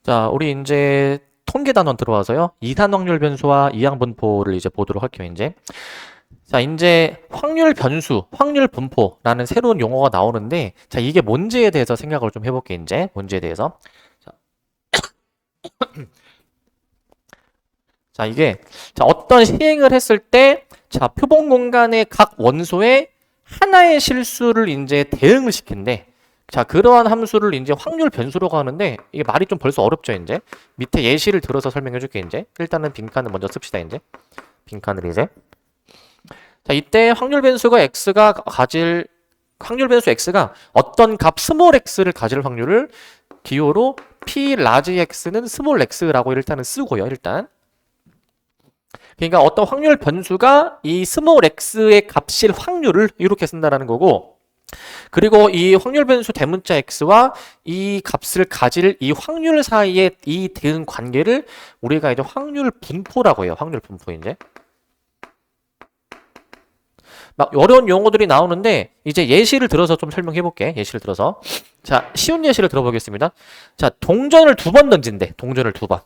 자, 우리 이제 통계 단원 들어와서요. 이산 확률 변수와 이항 분포를 이제 보도록 할게요, 이제. 자, 이제 확률 변수, 확률 분포라는 새로운 용어가 나오는데, 자, 이게 뭔지에 대해서 생각을 좀 해볼게요, 이제. 뭔지에 대해서. 자, 자, 이게, 자, 어떤 시행을 했을 때, 자, 표본 공간의 각 원소에 하나의 실수를 이제 대응을 시킨대. 자, 그러한 함수를 이제 확률 변수라고 하는데, 이게 말이 좀 벌써 어렵죠, 이제. 밑에 예시를 들어서 설명해 줄게, 이제. 일단은 빈칸을 먼저 씁시다, 이제. 빈칸을 이제. 자, 이때 확률 변수가 x가 가질, 확률 변수 x가 어떤 값 스몰 x를 가질 확률을 기호로 p 라지 x는 스몰 x라고 일단은 쓰고요, 일단. 그러니까 어떤 확률 변수가 이 스몰 x의 값일 확률을 이렇게 쓴다라는 거고, 그리고 이 확률 변수 대문자 x와 이 값을 가질 이 확률 사이의 이 대응 관계를 우리가 이제 확률 분포라고 해요. 확률 분포 이제. 막 어려운 용어들이 나오는데 이제 예시를 들어서 좀 설명해 볼게. 예시를 들어서. 자, 쉬운 예시를 들어보겠습니다. 자, 동전을 두 번 던진대. 동전을 두 번.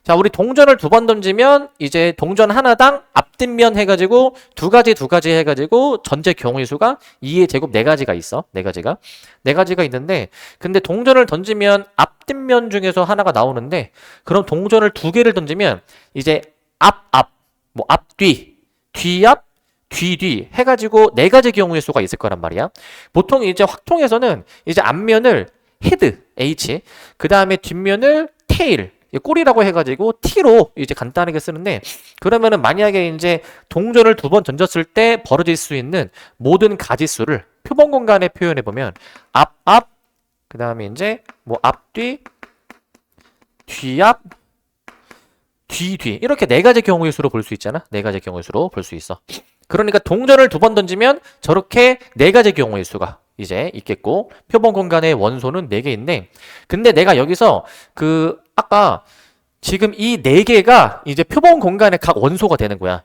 자, 우리 동전을 두 번 던지면 이제 동전 하나당 앞뒷면 해가지고 두 가지 해가지고 전체 경우의 수가 2의 제곱 4가지가 있어. 4가지가. 4가지가 있는데 근데 동전을 던지면 앞뒷면 중에서 하나가 나오는데 그럼 동전을 두 개를 던지면 이제 뭐 앞뒤, 뒤앞, 뒤 해가지고 4가지 경우의 수가 있을 거란 말이야. 보통 이제 확통에서는 이제 앞면을 헤드, H, 그 다음에 뒷면을 테일, 꼬리라고 해가지고 T로 이제 간단하게 쓰는데 그러면은 만약에 이제 동전을 두 번 던졌을 때 벌어질 수 있는 모든 가지수를 표본 공간에 표현해 보면 앞, 그 다음에 이제 뭐 앞뒤, 뒤앞, 뒤 이렇게 4가지 경우의 수로 볼 수 있잖아. 4가지 경우의 수로 볼 수 있어. 그러니까 동전을 두 번 던지면 저렇게 4가지 경우의 수가 이제 있겠고 표본 공간의 원소는 4개인데 근데 내가 여기서 그 아까 지금 이 4개가 이제 표본 공간의 각 원소가 되는 거야.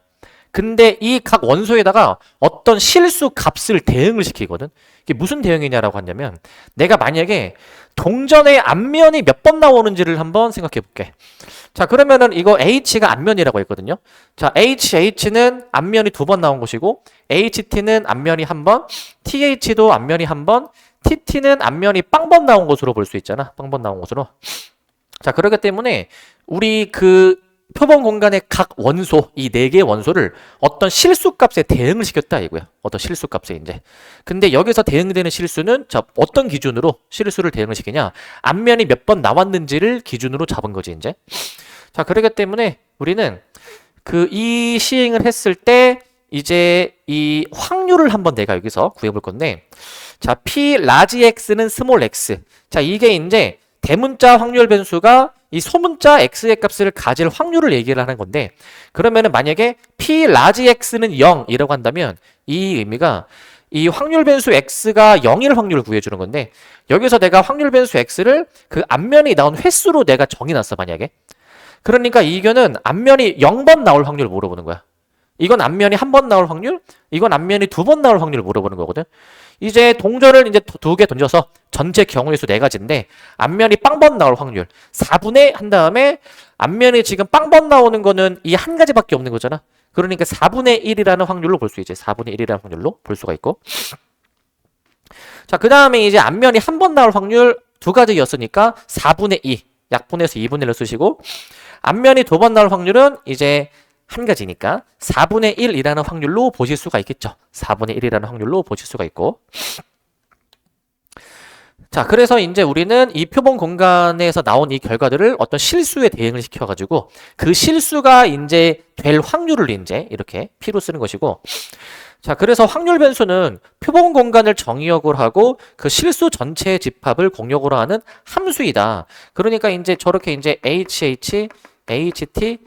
근데 이 각 원소에다가 어떤 실수 값을 대응을 시키거든. 이게 무슨 대응이냐라고 한다면 내가 만약에 동전의 앞면이 몇 번 나오는지를 한번 생각해 볼게. 자, 그러면은 이거 H가 앞면이라고 했거든요. 자, H는 앞면이 2번 나온 것이고 HT는 앞면이 1번, TH도 앞면이 1번, TT는 앞면이 빵번 나온 것으로 볼 수 있잖아. 빵번 나온 것으로. 자, 그렇기 때문에 우리 그 표본 공간의 각 원소, 이 4개의 원소를 어떤 실수값에 대응을 시켰다 이거야. 어떤 실수값에 이제. 근데 여기서 대응되는 실수는 자, 어떤 기준으로 실수를 대응을 시키냐? 앞면이 몇 번 나왔는지를 기준으로 잡은 거지, 이제. 자, 그렇기 때문에 우리는 그 이 시행을 했을 때 이제 이 확률을 한번 내가 여기서 구해 볼 건데 자, P 라지 X는 스몰 x. 자, 이게 이제 대문자 확률 변수가 이 소문자 x의 값을 가질 확률을 얘기를 하는 건데 그러면은 만약에 p 라지 x는 0이라고 한다면 이 의미가 이 확률 변수 x가 0일 확률을 구해주는 건데 여기서 내가 확률 변수 x를 그 앞면이 나온 횟수로 내가 정해놨어 만약에 그러니까 이거는 앞면이 0번 나올 확률을 물어보는 거야. 이건 앞면이 1번 나올 확률, 이건 앞면이 2번 나올 확률을 물어보는 거거든. 이제 동전을 이제 2개 던져서 전체 경우의 수 4가지인데 앞면이 빵번 나올 확률 4분의 한 다음에 앞면이 지금 빵번 나오는 거는 이 한 가지밖에 없는 거잖아. 그러니까 4분의 1이라는 확률로 볼 수 있지. 4분의 1이라는 확률로 볼 수가 있고. 자, 그 다음에 이제 앞면이 1번 나올 확률 2가지였으니까 4분의 2, 약분해서 2분의 1을 쓰시고 앞면이 2번 나올 확률은 이제 한 가지니까 4분의 1이라는 확률로 보실 수가 있겠죠. 4분의 1이라는 확률로 보실 수가 있고. 자, 그래서 이제 우리는 이 표본 공간에서 나온 이 결과들을 어떤 실수에 대응을 시켜가지고 그 실수가 이제 될 확률을 이제 이렇게 P로 쓰는 것이고. 자, 그래서 확률 변수는 표본 공간을 정의역으로 하고 그 실수 전체의 집합을 공역으로 하는 함수이다. 그러니까 이제 저렇게 이제 HH, HT,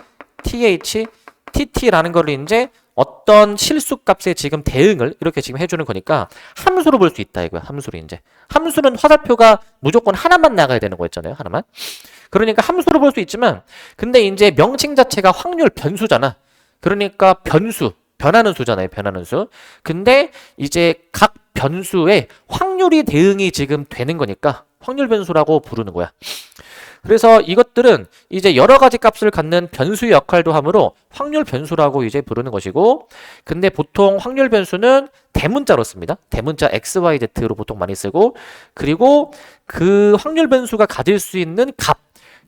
TH, TT라는 걸 이제 어떤 실수값에 지금 대응을 이렇게 지금 해주는 거니까 함수로 볼 수 있다 이거야. 함수로 이제. 함수는 화살표가 무조건 하나만 나가야 되는 거였잖아요. 하나만. 그러니까 함수로 볼 수 있지만 근데 이제 명칭 자체가 확률 변수잖아. 그러니까 변수, 변하는 수잖아요. 변하는 수. 근데 이제 각 변수에 확률이 대응이 지금 되는 거니까 확률 변수라고 부르는 거야. 그래서 이것들은 이제 여러 가지 값을 갖는 변수의 역할도 하므로 확률 변수라고 이제 부르는 것이고, 근데 보통 확률 변수는 대문자로 씁니다. 대문자 x, y, z로 보통 많이 쓰고, 그리고 그 확률 변수가 가질 수 있는 값,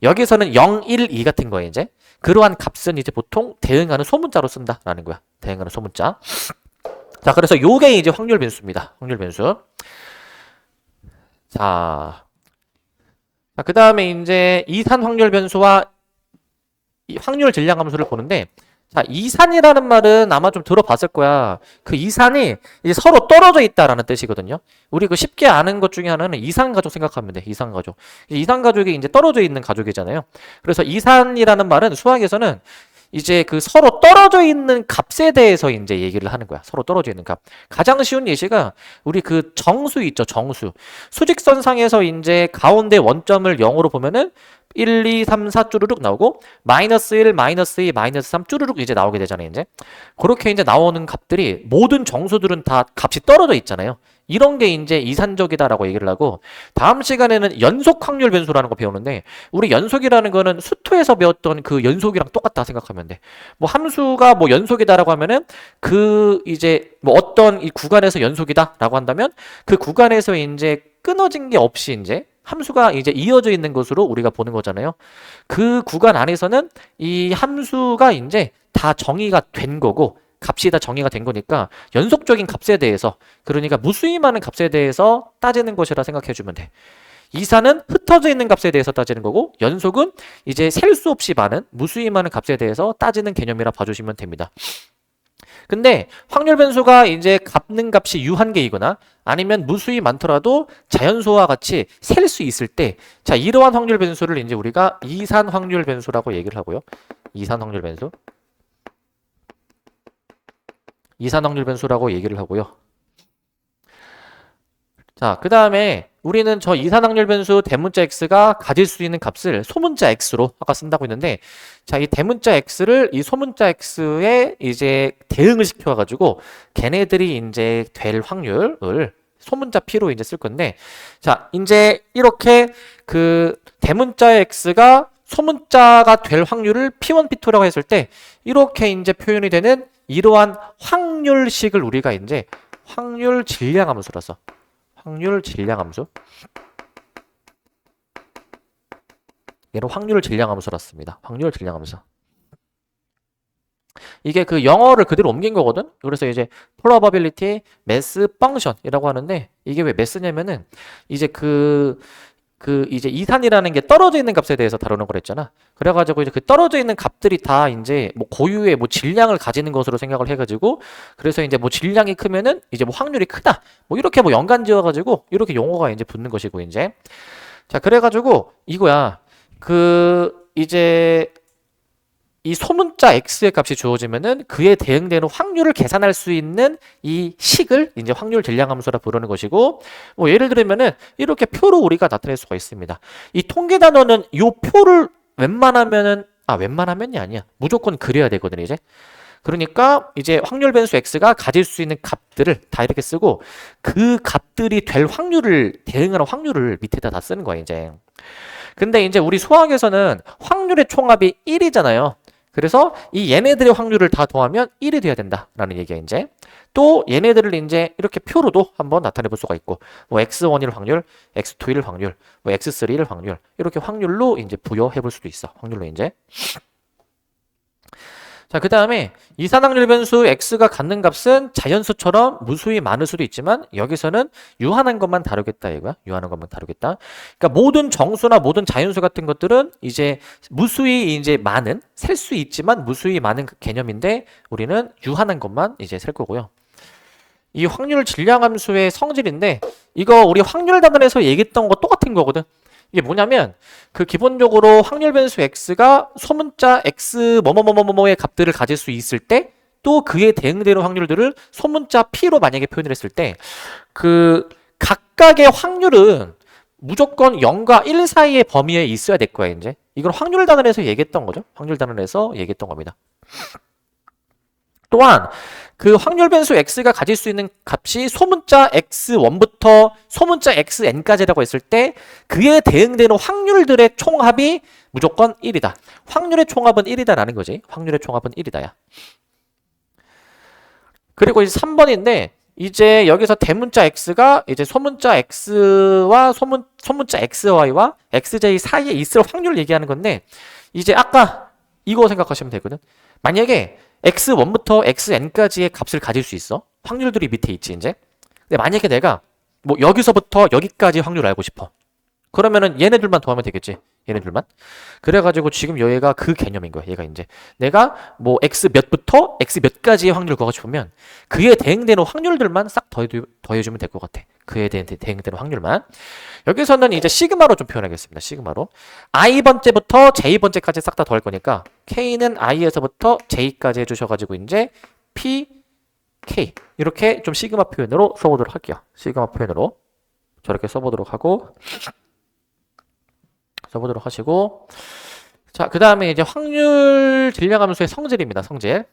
여기서는 0, 1, 2 같은 거예요, 이제. 그러한 값은 이제 보통 대응하는 소문자로 쓴다라는 거야. 대응하는 소문자. 자, 그래서 요게 이제 확률 변수입니다. 확률 변수. 자, 그 다음에 이제 이산 확률 변수와 이 확률 질량 함수를 보는데, 자, 이산이라는 말은 아마 좀 들어봤을 거야. 그 이산이 이제 서로 떨어져 있다라는 뜻이거든요. 우리 그 쉽게 아는 것 중에 하나는 이산가족 생각하면 돼. 이산가족. 이산가족이 이제 떨어져 있는 가족이잖아요. 그래서 이산이라는 말은 수학에서는 이제 그 서로 떨어져 있는 값에 대해서 이제 얘기를 하는 거야. 서로 떨어져 있는 값. 가장 쉬운 예시가 우리 그 정수 있죠. 정수. 수직선상에서 이제 가운데 원점을 0으로 보면은 1, 2, 3, 4 쭈루룩 나오고 마이너스 1, 마이너스 2, 마이너스 3 쭈루룩 이제 나오게 되잖아요. 이제 그렇게 이제 나오는 값들이 모든 정수들은 다 값이 떨어져 있잖아요. 이런 게 이제 이산적이다라고 얘기를 하고, 다음 시간에는 연속 확률 변수라는 거 배우는데, 우리 연속이라는 거는 수투에서 배웠던 그 연속이랑 똑같다 생각하면 돼. 뭐 함수가 뭐 연속이다라고 하면은 그 이제 뭐 어떤 이 구간에서 연속이다라고 한다면 그 구간에서 이제 끊어진 게 없이 이제 함수가 이제 이어져 있는 것으로 우리가 보는 거잖아요. 그 구간 안에서는 이 함수가 이제 다 정의가 된 거고, 값이 다 정의가 된 거니까 연속적인 값에 대해서, 그러니까 무수히 많은 값에 대해서 따지는 것이라 생각해 주면 돼. 이산은 흩어져 있는 값에 대해서 따지는 거고, 연속은 이제 셀 수 없이 많은 무수히 많은 값에 대해서 따지는 개념이라 봐주시면 됩니다. 근데 확률 변수가 이제 갚는 값이 유한계이거나 아니면 무수히 많더라도 자연수와 같이 셀 수 있을 때, 자, 이러한 확률 변수를 이제 우리가 이산 확률 변수라고 얘기를 하고요. 이산 확률 변수. 이산 확률 변수라고 얘기를 하고요. 자, 그 다음에 우리는 저 이산 확률 변수 대문자 x가 가질 수 있는 값을 소문자 x로 아까 쓴다고 했는데, 자, 이 대문자 x를 이 소문자 x에 이제 대응을 시켜가지고 걔네들이 이제 될 확률을 소문자 p로 이제 쓸 건데, 자, 이제 이렇게 그 대문자 x가 소문자가 될 확률을 p1, p2라고 했을 때 이렇게 이제 표현이 되는 이러한 확률식을 우리가 이제 확률 질량 함수라 써. 확률 질량 함수. 얘는 확률 질량 함수라 씁니다. 확률 질량 함수. 이게 그 영어를 그대로 옮긴 거거든. 그래서 이제 probability mass function이라고 하는데, 이게 왜 mass냐면은 이제 그 이제 이산이라는 게 떨어져 있는 값에 대해서 다루는 거랬잖아. 그래가지고 이제 그 떨어져 있는 값들이 다 이제 뭐 고유의 뭐 질량을 가지는 것으로 생각을 해가지고, 그래서 이제 뭐 질량이 크면은 이제 뭐 확률이 크다. 뭐 이렇게 뭐 연관 지어가지고 이렇게 용어가 이제 붙는 것이고 이제. 자, 그래가지고 이거야. 그 이제 이 소문자 x의 값이 주어지면은 그에 대응되는 확률을 계산할 수 있는 이 식을 이제 확률 질량 함수라 부르는 것이고, 뭐 예를 들면은 이렇게 표로 우리가 나타낼 수가 있습니다. 이 통계 단어는 이 표를 웬만하면이 아니야. 무조건 그려야 되거든요, 이제. 그러니까 이제 확률 변수 x가 가질 수 있는 값들을 다 이렇게 쓰고, 그 값들이 될 확률을 대응하는 확률을 밑에다 다 쓰는 거야, 이제. 근데 이제 우리 수학에서는 확률의 총합이 1이잖아요. 그래서 이 얘네들의 확률을 다 더하면 1이 돼야 된다라는 얘기야, 이제. 또 얘네들을 이제 이렇게 표로도 한번 나타내 볼 수가 있고, 뭐 x1일 확률, x2일 확률, 뭐 x3일 확률, 이렇게 확률로 이제 부여해 볼 수도 있어. 확률로 이제. 자, 그 다음에 이산 확률 변수 x가 갖는 값은 자연수처럼 무수히 많을 수도 있지만, 여기서는 유한한 것만 다루겠다 이거야. 유한한 것만 다루겠다. 그러니까 모든 정수나 모든 자연수 같은 것들은 이제 무수히 이제 많은, 셀 수 있지만 무수히 많은 개념인데, 우리는 유한한 것만 이제 셀 거고요. 이 확률 질량 함수의 성질인데, 이거 우리 확률 단원에서 얘기했던 거 똑같은 거거든. 이게 뭐냐면, 그 기본적으로 확률 변수 x가 소문자 x 뭐뭐뭐뭐뭐의 값들을 가질 수 있을 때, 또 그에 대응되는 확률들을 소문자 p로 만약에 표현을 했을 때, 그 각각의 확률은 무조건 0과 1 사이의 범위에 있어야 될 거야, 이제. 이걸 확률 단원에서 얘기했던 거죠. 확률 단원에서 얘기했던 겁니다. 또한 그 확률 변수 x가 가질 수 있는 값이 소문자 x1부터 소문자 xn까지라고 했을 때 그에 대응되는 확률들의 총합이 무조건 1이다. 확률의 총합은 1이다라는 거지. 확률의 총합은 1이다야. 그리고 이제 3번인데 이제 여기서 대문자 x가 이제 소문자 x와 소문자 xy와 xj 사이에 있을 확률을 얘기하는 건데 이제 아까 이거 생각하시면 되거든. 만약에 x1부터 xn까지의 값을 가질 수 있어. 확률들이 밑에 있지 이제. 근데 만약에 내가 뭐 여기서부터 여기까지 확률을 알고 싶어. 그러면은 얘네들만 더하면 되겠지. 얘네들만. 그래가지고 지금 얘가 그 개념인 거야. 얘가 이제 내가 뭐 x 몇부터 x 몇까지의 확률을 구하고 싶으면 그에 대응되는 확률들만 싹 더해주면 될 것 같아. 그에 대응되는 확률만. 여기서는 이제 시그마로 좀 표현하겠습니다. 시그마로. i번째부터 j번째까지 싹 다 더할 거니까 k는 i에서부터 j까지 해주셔가지고 이제 p, k 이렇게 좀 시그마 표현으로 써보도록 할게요. 시그마 표현으로 저렇게 써보도록 하시고 자, 그 다음에 이제 확률 질량함수의 성질입니다. 성질.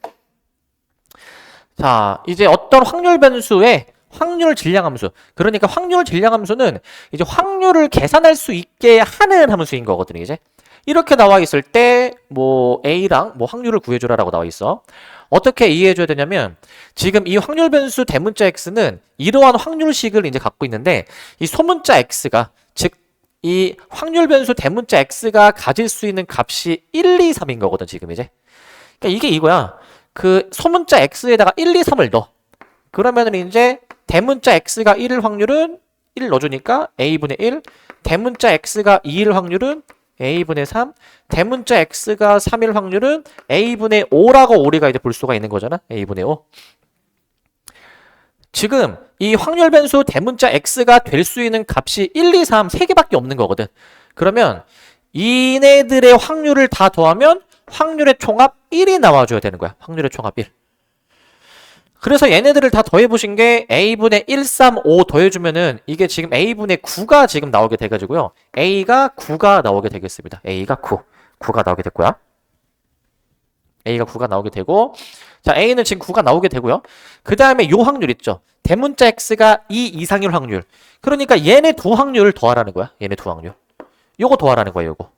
자, 이제 어떤 확률 변수의 확률 질량함수. 그러니까 확률 질량함수는 이제 확률을 계산할 수 있게 하는 함수인 거거든요, 이제. 이렇게 나와 있을 때 뭐 A랑 뭐 확률을 구해주라라고 나와 있어. 어떻게 이해해줘야 되냐면 지금 이 확률 변수 대문자 X는 이러한 확률식을 이제 갖고 있는데 이 소문자 X가 즉 이 확률 변수 대문자 X가 가질 수 있는 값이 1, 2, 3인 거거든, 지금 이제. 그러니까 이게 이거야. 그 소문자 X에다가 1, 2, 3을 넣어. 그러면은 이제 대문자 X가 1일 확률은 1 넣어주니까 A분의 1. 대문자 X가 2일 확률은 A분의 3. 대문자 X가 3일 확률은 A분의 5라고 우리가 이제 볼 수가 있는 거잖아. A분의 5. 지금 이 확률 변수 대문자 x가 될 수 있는 값이 1, 2, 3, 3개밖에 없는 거거든. 그러면 이네들의 확률을 다 더하면 확률의 총합 1이 나와줘야 되는 거야. 확률의 총합 1. 그래서 얘네들을 다 더해보신 게 a분의 1, 3, 5 더해주면은 이게 지금 a분의 9가 지금 나오게 돼가지고요. a가 9가 나오게 되겠습니다. a가 9가 나오게 됐고요. a가 9가 나오게 되고 자, a는 지금 9가 나오게 되고요. 그 다음에 요 확률 있죠. 대문자 x가 2 이상일 확률. 그러니까 얘네 두 확률을 더하라는 거야. 얘네 두 확률. 요거 더하라는 거야, 요거.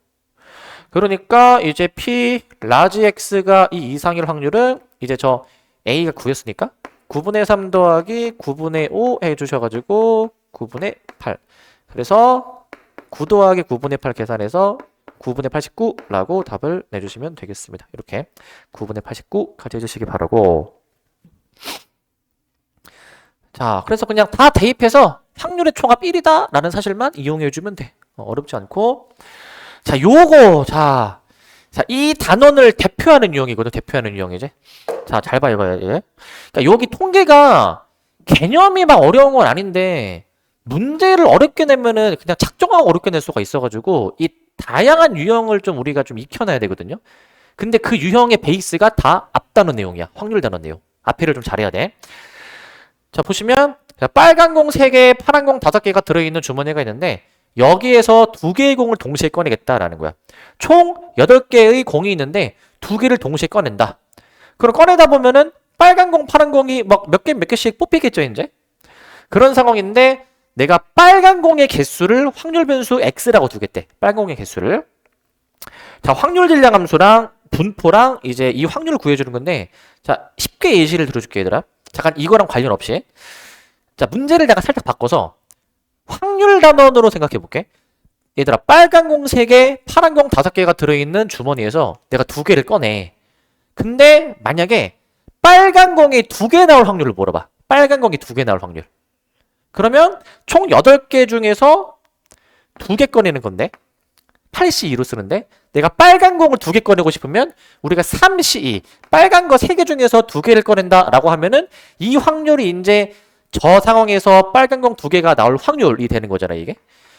그러니까 이제 p 라지 x가 2 이상일 확률은 이제 저 a가 9였으니까 9분의 3 더하기 9분의 5 해주셔가지고 9분의 8. 그래서 9 더하기 9분의 8 계산해서 9분의 89라고 답을 내주시면 되겠습니다. 이렇게 9분의 89까지 해주시기 바라고. 자, 그래서 그냥 다 대입해서 확률의 총합 1이다 라는 사실만 이용해주면 돼. 어렵지 않고. 자, 요거 자, 이 단원을 대표하는 유형이거든. 대표하는 유형이지. 자, 잘 봐요. 그러니까 여기 통계가 개념이 막 어려운 건 아닌데 문제를 어렵게 내면은 그냥 작정하고 어렵게 낼 수가 있어가지고 이 다양한 유형을 좀 우리가 좀 익혀놔야 되거든요. 근데 그 유형의 베이스가 다 앞단원 내용이야. 확률 단원 내용. 앞에를 좀 잘해야 돼. 자, 보시면 빨간 공 3개, 파란 공 5개가 들어있는 주머니가 있는데 여기에서 2개의 공을 동시에 꺼내겠다라는 거야. 총 8개의 공이 있는데 2개를 동시에 꺼낸다. 그럼 꺼내다 보면은 빨간 공, 파란 공이 막 몇 개씩 뽑히겠죠, 이제? 그런 상황인데 내가 빨간 공의 개수를 확률 변수 x라고 두겠대. 빨간 공의 개수를. 자, 확률 질량 함수랑 분포랑 이제 이 확률을 구해주는 건데 자, 쉽게 예시를 들어줄게, 얘들아. 잠깐 이거랑 관련 없이. 자, 문제를 내가 살짝 바꿔서 확률 단원으로 생각해 볼게. 얘들아, 빨간 공 3개, 파란 공 5개가 들어있는 주머니에서 내가 2개를 꺼내. 근데 만약에 빨간 공이 2개 나올 확률을 물어봐. 빨간 공이 2개 나올 확률. 그러면 총 8개 중에서 2개 꺼내는 건데 8C2로 쓰는데 내가 빨간 공을 2개 꺼내고 싶으면 우리가 3C2 빨간 거 3개 중에서 2개를 꺼낸다 라고 하면은 이 확률이 이제 저 상황에서 빨간 공 2개가 나올 확률이 되는 거잖아, 이게.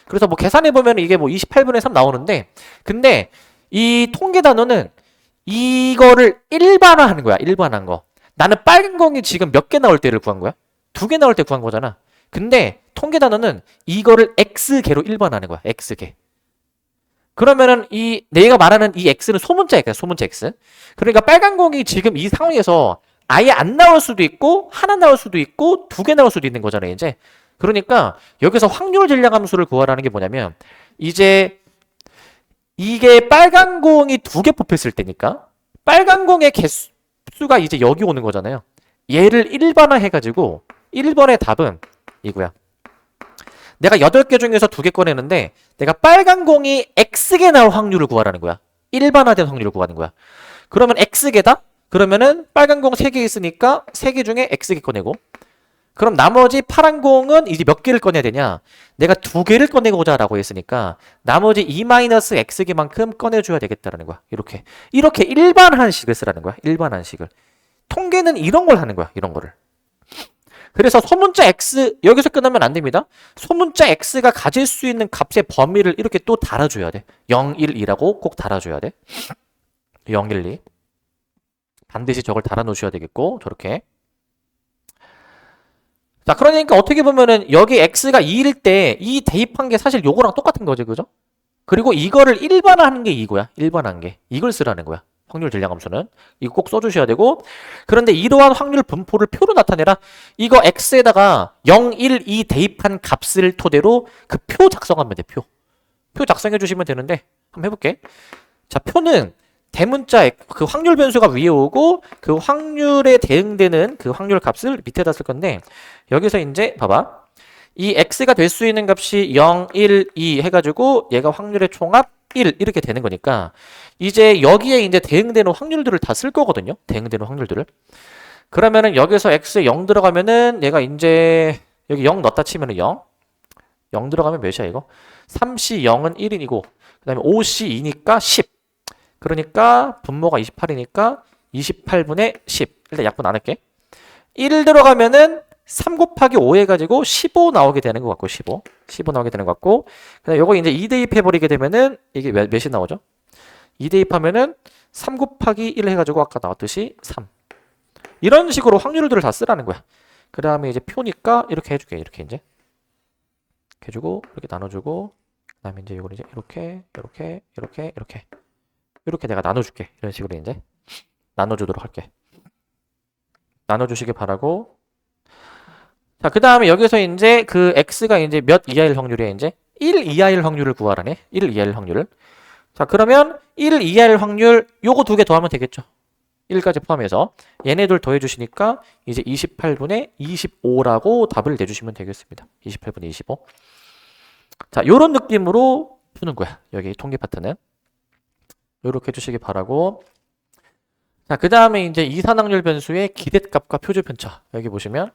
그래서 뭐 계산해보면 이게 뭐 28분의 3 나오는데 근데 이 통계 단어는 이거를 일반화하는 거야. 일반화한 거. 나는 빨간 공이 지금 몇 개 나올 때를 구한 거야? 2개 나올 때 구한 거잖아. 근데 통계 단어는 이거를 x개로 일반화하는 거야. x개. 그러면은 이 내가 말하는 이 x는 소문자 x야. 소문자 x. 그러니까 빨간 공이 지금 이 상황에서 아예 안 나올 수도 있고 하나 나올 수도 있고 두 개 나올 수도 있는 거잖아요, 이제. 그러니까 여기서 확률 질량 함수를 구하라는 게 뭐냐면 이제 이게 빨간 공이 두 개 뽑혔을 때니까 빨간 공의 개수가 이제 여기 오는 거잖아요. 얘를 1번화 해가지고 1번의 답은 이거야. 내가 8개 중에서 2개 꺼내는데 내가 빨간 공이 X개 나올 확률을 구하라는 거야. 1번화된 확률을 구하는 거야. 그러면 X개다? 그러면은 빨간 공 3개 있으니까 3개 중에 X개 꺼내고 그럼 나머지 파란 공은 이제 몇 개를 꺼내야 되냐? 내가 2개를 꺼내고자 라고 했으니까 나머지 E-X개만큼 꺼내줘야 되겠다라는 거야. 이렇게 일반한식을 쓰라는 거야. 일반한식을. 통계는 이런 걸 하는 거야. 이런 거를. 그래서 소문자 X 여기서 끝나면 안 됩니다. 소문자 X가 가질 수 있는 값의 범위를 이렇게 또 달아줘야 돼. 0, 1, 2라고 꼭 달아줘야 돼. 0, 1, 2. 반드시 저걸 달아놓으셔야 되겠고 저렇게. 자, 그러니까 어떻게 보면은 여기 x가 2일 때 이 대입한 게 사실 요거랑 똑같은 거죠, 그죠? 그리고 이거를 일반화하는 게 이거야. 일반화한 게. 이걸 쓰라는 거야. 확률 질량함수는. 이거 꼭 써주셔야 되고. 그런데 이러한 확률 분포를 표로 나타내라. 이거 x에다가 0, 1, 2 대입한 값을 토대로 그 표 작성하면 돼, 표. 표 작성해 주시면 되는데 한번 해볼게. 자, 표는 대문자 그 확률 변수가 위에 오고 그 확률에 대응되는 그 확률 값을 밑에다 쓸 건데 여기서 이제 봐봐. 이 x가 될 수 있는 값이 0, 1, 2 해가지고 얘가 확률의 총합 1 이렇게 되는 거니까 이제 여기에 이제 대응되는 확률들을 다 쓸 거거든요. 대응되는 확률들을. 그러면은 여기서 x에 0 들어가면은 얘가 이제 여기 0 넣었다 치면은 0. 0 들어가면 몇이야 이거? 3C 0은 1이고 그 다음에 5C 2니까 10. 그러니까 분모가 28이니까 28분의 10. 일단 약분 안 할게. 1 들어가면은 3 곱하기 5 해가지고 15 나오게 되는 것 같고 15 나오게 되는 것 같고 그다음 요거 이제 2 대입해버리게 되면은 이게 몇이 나오죠? 2 대입하면은 3 곱하기 1 해가지고 아까 나왔듯이 3 이런 식으로 확률들을 다 쓰라는 거야. 그 다음에 이제 표니까 이렇게 해줄게. 이렇게 이제 해주고 이렇게 나눠주고 그 다음에 이제 요걸 이제 이렇게 내가 나눠줄게. 이런 식으로 이제 나눠주도록 할게. 나눠주시길 바라고. 자, 그 다음에 여기서 이제 그 x가 이제 몇 이하일 확률이야 이제 1 이하일 확률을 구하라네. 1 이하일 확률을. 자, 그러면 1 이하일 확률 요거 두 개 더하면 되겠죠. 1까지 포함해서 얘네 둘 더해 주시니까 이제 28분의 25라고 답을 내주시면 되겠습니다. 28분의 25. 자, 요런 느낌으로 푸는 거야. 여기 통계 파트는. 요렇게 해주시기 바라고. 자, 그 다음에 이제 이산확률 변수의 기대값과 표준 편차. 여기 보시면.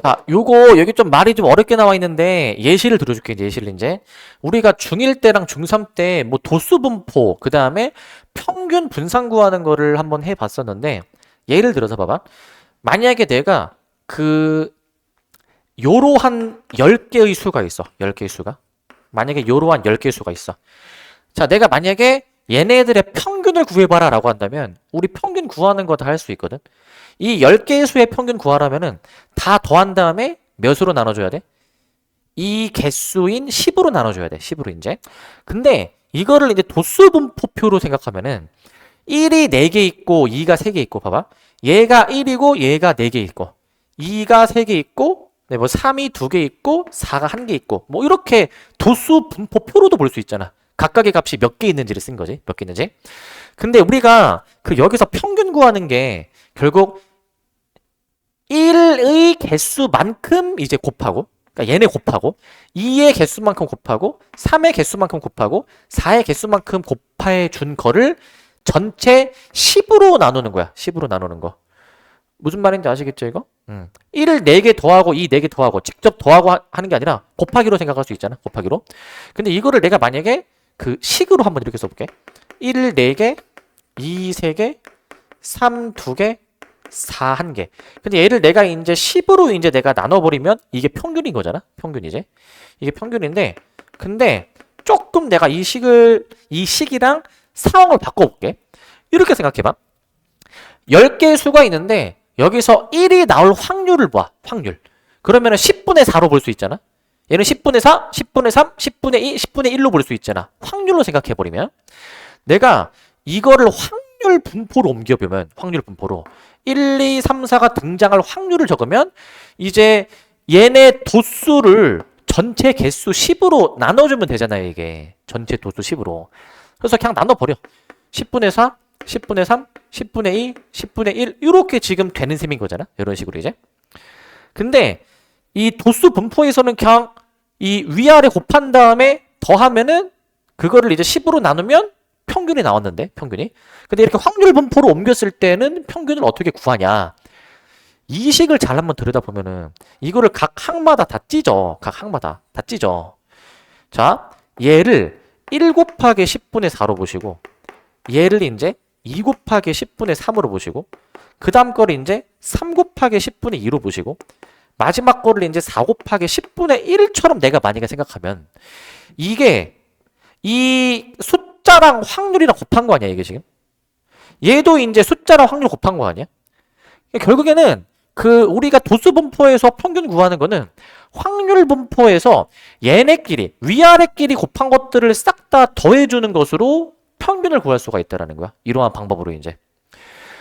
자, 요거, 여기 좀 말이 좀 어렵게 나와 있는데, 예시를 들어줄게, 이제 예시를 이제. 우리가 중1 때랑 중3 때, 뭐, 도수 분포, 그 다음에 평균 분산 구하는 거를 한번 해 봤었는데, 예를 들어서 봐봐. 만약에 내가 요로한 10개의 수가 있어. 10개의 수가. 만약에 요로한 10개의 수가 있어. 자, 내가 만약에 얘네들의 평균을 구해봐라 라고 한다면 우리 평균 구하는 거 다 할 수 있거든. 이 10개의 수의 평균 구하라면은 다 더한 다음에 몇으로 나눠줘야 돼? 이 개수인 10으로 나눠줘야 돼. 10으로 이제. 근데 이거를 이제 도수 분포표로 생각하면은 1이 4개 있고 2가 3개 있고 봐봐. 얘가 1이고 얘가 4개 있고 2가 3개 있고 네, 뭐 3이 2개 있고 4가 1개 있고 뭐 이렇게 도수 분포표로도 볼 수 있잖아. 각각의 값이 몇 개 있는지를 쓴 거지. 몇 개 있는지. 근데 우리가 여기서 평균 구하는 게 결국 1의 개수만큼 이제 곱하고 그러니까 얘네 곱하고 2의 개수만큼 곱하고 3의 개수만큼 곱하고 4의 개수만큼 곱해 준 거를 전체 10으로 나누는 거야. 10으로 나누는 거. 무슨 말인지 아시겠죠, 이거? 1을 4개 더하고 2 4개 더하고 직접 더하고 하는 게 아니라 곱하기로 생각할 수 있잖아. 곱하기로. 근데 이거를 내가 만약에 식으로 한번 이렇게 써볼게. 1 4개, 2 3개, 3 2개, 4 1개. 근데 얘를 내가 이제 10으로 이제 내가 나눠버리면 이게 평균인 거잖아. 평균이지. 이게 평균인데, 근데 조금 내가 이 식이랑 상황을 바꿔볼게. 이렇게 생각해봐. 10개의 수가 있는데, 여기서 1이 나올 확률을 봐. 확률. 그러면은 10분의 4로 볼 수 있잖아. 얘는 10분의 4, 10분의 3, 10분의 2, 10분의 1로 볼 수 있잖아. 확률로 생각해버리면. 내가 이거를 확률 분포로 옮겨보면 확률 분포로 1, 2, 3, 4가 등장할 확률을 적으면 이제 얘네 도수를 전체 개수 10으로 나눠주면 되잖아요. 이게 전체 도수 10으로. 그래서 그냥 나눠버려. 10분의 4, 10분의 3, 10분의 2, 10분의 1 이렇게 지금 되는 셈인 거잖아. 이런 식으로 이제. 근데 이 도수 분포에서는 그냥 이 위아래 곱한 다음에 더하면은 그거를 이제 10으로 나누면 평균이 나왔는데 평균이. 근데 이렇게 확률 분포로 옮겼을 때는 평균을 어떻게 구하냐. 이 식을 잘 한번 들여다보면은 이거를 각 항마다 다 찢어. 각 항마다 다 찢어. 자, 얘를 1 곱하기 10분의 4로 보시고 얘를 이제 2 곱하기 10분의 3으로 보시고 그 다음 거를 이제 3 곱하기 10분의 2로 보시고 마지막 거를 이제 4 곱하기 10분의 1처럼 내가 만약에 생각하면 이게 이 숫자랑 확률이랑 곱한 거 아니야 이게 지금? 얘도 이제 숫자랑 확률 곱한 거 아니야? 결국에는 그 우리가 도수 분포에서 평균 구하는 거는 확률 분포에서 얘네끼리 위아래끼리 곱한 것들을 싹 다 더해주는 것으로 평균을 구할 수가 있다라는 거야. 이러한 방법으로 이제.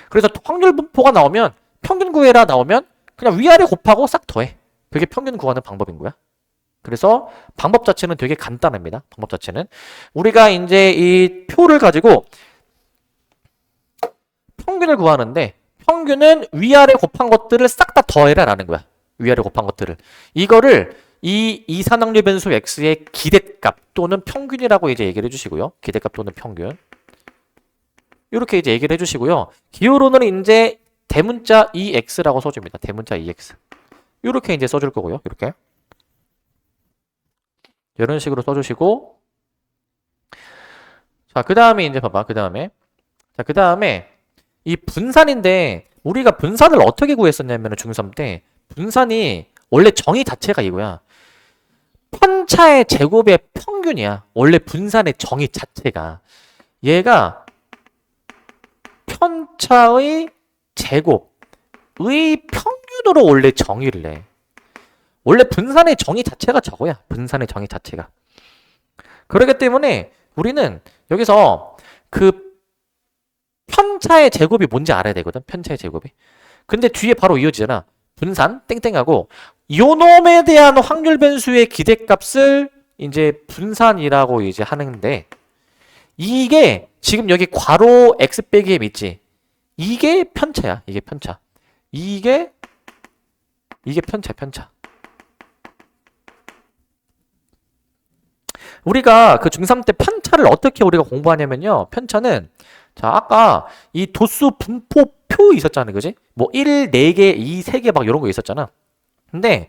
그래서 확률 분포가 나오면 평균 구해라 나오면 그냥 위아래 곱하고 싹 더해. 그게 평균 구하는 방법인 거야. 그래서 방법 자체는 되게 간단합니다. 방법 자체는 우리가 이제 이 표를 가지고 평균을 구하는데 평균은 위아래 곱한 것들을 싹 다 더해라 라는 거야. 위아래 곱한 것들을. 이거를 이 이산항률 변수 x의 기대값 또는 평균이라고 이제 얘기를 해주시고요. 기대값 또는 평균. 이렇게 이제 얘기를 해주시고요. 기호로는 이제 대문자 EX라고 써줍니다. 대문자 EX. 이렇게 이제 써줄 거고요. 이렇게. 이런 식으로 써주시고. 자, 그 다음에 이제 봐봐. 그 다음에. 자, 그 다음에 이 분산인데 우리가 분산을 어떻게 구했었냐면 중3 때 분산이 원래 정의 자체가 이거야. 편차의 제곱의 평균이야. 원래 분산의 정의 자체가. 얘가 편차의 제곱의 평균으로 원래 정의를 해. 원래 분산의 정의 자체가 저거야. 분산의 정의 자체가. 그렇기 때문에 우리는 여기서 그 편차의 제곱이 뭔지 알아야 되거든. 편차의 제곱이. 근데 뒤에 바로 이어지잖아. 분산 땡땡하고 요 놈에 대한 확률 변수의 기대값을 이제 분산이라고 이제 하는데 이게 지금 여기 괄호 x 빼기 m 있지. 이게 편차야. 이게 편차. 이게 편차. 우리가 그 중3 때 편차를 어떻게 우리가 공부하냐면요. 편차는 자, 아까 이 도수 분포표 있었잖아. 그지? 뭐 1, 4개, 2, 3개 막 이런 거 있었잖아. 근데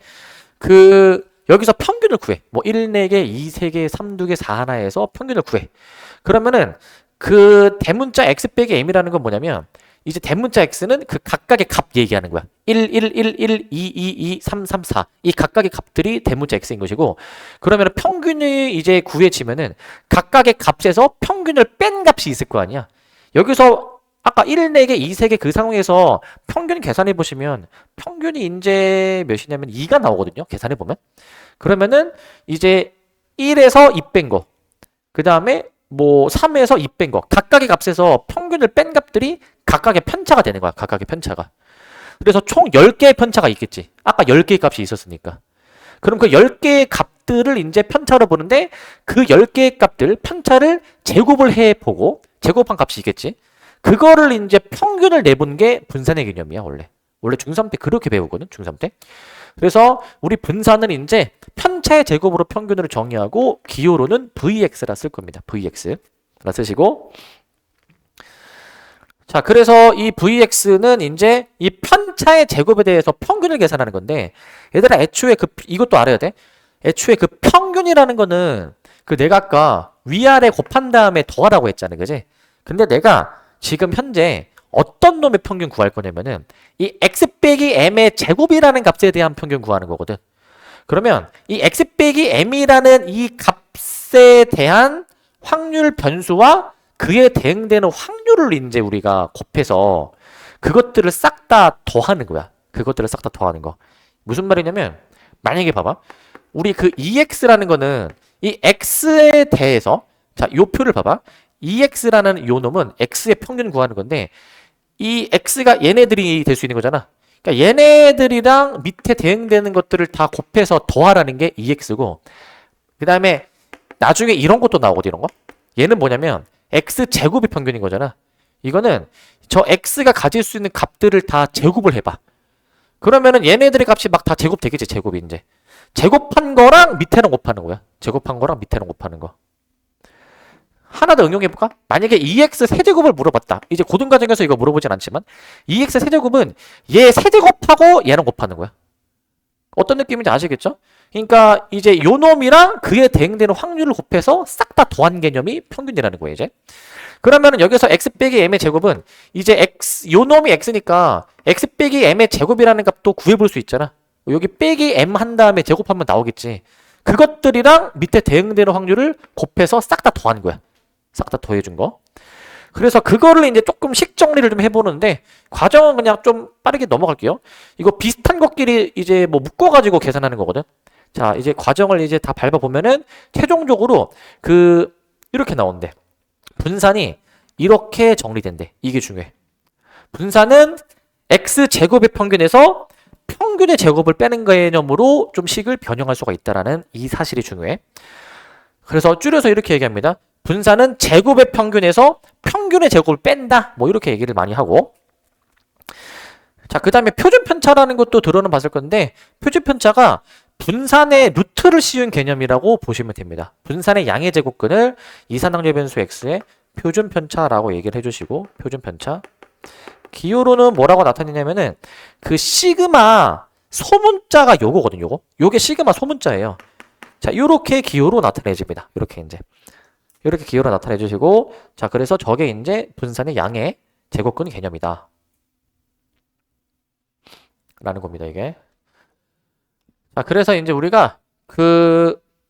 그 여기서 평균을 구해. 뭐 1, 4개, 2, 3개, 3, 2개, 4 하나에서 평균을 구해. 그러면은 그 대문자 x 빼기 m이라는 건 뭐냐면 이제 대문자 x는 그 각각의 값 얘기하는 거야. 1, 1, 1, 1, 2, 2, 2, 3, 3, 4. 이 각각의 값들이 대문자 x인 것이고 그러면 평균이 이제 구해지면은 각각의 값에서 평균을 뺀 값이 있을 거 아니야. 여기서 아까 1, 4개, 2, 3개 그 상황에서 평균 계산해 보시면 평균이 이제 몇이냐면 2가 나오거든요. 계산해 보면. 그러면은 이제 1에서 2 뺀 거. 그 다음에 뭐 3에서 2 뺀 거. 각각의 값에서 평균을 뺀 값들이 각각의 편차가 되는 거야. 각각의 편차가. 그래서 총 10개의 편차가 있겠지. 아까 10개의 값이 있었으니까. 그럼 그 10개의 값들을 이제 편차로 보는데 그 10개의 값들 편차를 제곱을 해 보고 제곱한 값이 있겠지. 그거를 이제 평균을 내본 게 분산의 개념이야, 원래. 원래 중3 때 그렇게 배우거든, 중3 때. 그래서 우리 분산은 이제 편차의 제곱으로 평균을 정의하고 기호로는 VX라 쓸 겁니다. VX라 쓰시고. 자, 그래서 이 VX는 이제 이 편차의 제곱에 대해서 평균을 계산하는 건데 얘들아 애초에 이것도 알아야 돼. 애초에 그 평균이라는 거는 그 내가 아까 위아래 곱한 다음에 더하라고 했잖아. 그지? 근데 내가 지금 현재 어떤 놈의 평균 구할 거냐면은 이 x 빼기 m의 제곱이라는 값에 대한 평균 구하는 거거든. 그러면 이 x 빼기 m이라는 이 값에 대한 확률 변수와 그에 대응되는 확률을 이제 우리가 곱해서 그것들을 싹 다 더하는 거야. 그것들을 싹 다 더하는 거. 무슨 말이냐면 만약에 봐봐. 우리 그 EX라는 거는 이 X에 대해서 자, 요 표를 봐봐. EX라는 요 놈은 X의 평균 구하는 건데 이 X가 얘네들이 될 수 있는 거잖아. 그러니까 얘네들이랑 밑에 대응되는 것들을 다 곱해서 더하라는 게 EX고 그 다음에 나중에 이런 것도 나오거든. 이런 거. 얘는 뭐냐면 X제곱의 평균인 거잖아. 이거는 저 X가 가질 수 있는 값들을 다 제곱을 해봐. 그러면은 얘네들의 값이 막 다 제곱되겠지. 제곱이 이제. 제곱한 거랑 밑에랑 곱하는 거야. 제곱한 거랑 밑에랑 곱하는 거. 하나 더 응용해볼까? 만약에 EX 세제곱을 물어봤다. 이제 고등과정에서 이거 물어보진 않지만 EX 세제곱은 얘 세제곱하고 얘랑 곱하는 거야. 어떤 느낌인지 아시겠죠? 그러니까 이제 요 놈이랑 그에 대응되는 확률을 곱해서 싹 다 더한 개념이 평균이라는 거예요. 이제. 그러면은 여기서 x 빼기 m의 제곱은 이제 요 놈이 x니까 x 빼기 m의 제곱이라는 값도 구해볼 수 있잖아. 여기 빼기 m 한 다음에 제곱하면 나오겠지. 그것들이랑 밑에 대응되는 확률을 곱해서 싹 다 더한 거야. 싹 다 더해준 거. 그래서 그거를 이제 조금씩 정리를 좀 해보는데 과정은 그냥 좀 빠르게 넘어갈게요. 이거 비슷한 것끼리 이제 뭐 묶어가지고 계산하는 거거든. 자, 이제 과정을 이제 다 밟아보면은 최종적으로 이렇게 나온대. 분산이 이렇게 정리된대. 이게 중요해. 분산은 x제곱의 평균에서 평균의 제곱을 빼는 개념으로 좀 식을 변형할 수가 있다라는 이 사실이 중요해. 그래서 줄여서 이렇게 얘기합니다. 분산은 제곱의 평균에서 평균의 제곱을 뺀다. 뭐 이렇게 얘기를 많이 하고. 자, 그 다음에 표준편차라는 것도 들어는 봤을 건데 표준편차가 분산의 루트를 씌운 개념이라고 보시면 됩니다. 분산의 양의 제곱근을 이산항열 변수 x의 표준편차라고 얘기를 해주시고 표준편차. 기호로는 뭐라고 나타내냐면은 그 시그마 소문자가 요거거든요. 요게 시그마 소문자예요. 자, 요렇게 기호로 나타내집니다. 이렇게 이제. 이렇게 기호로 나타내 주시고 자, 그래서 저게 이제 분산의 양의 제곱근 개념이다. 라는 겁니다, 이게. 자, 그래서 이제 우리가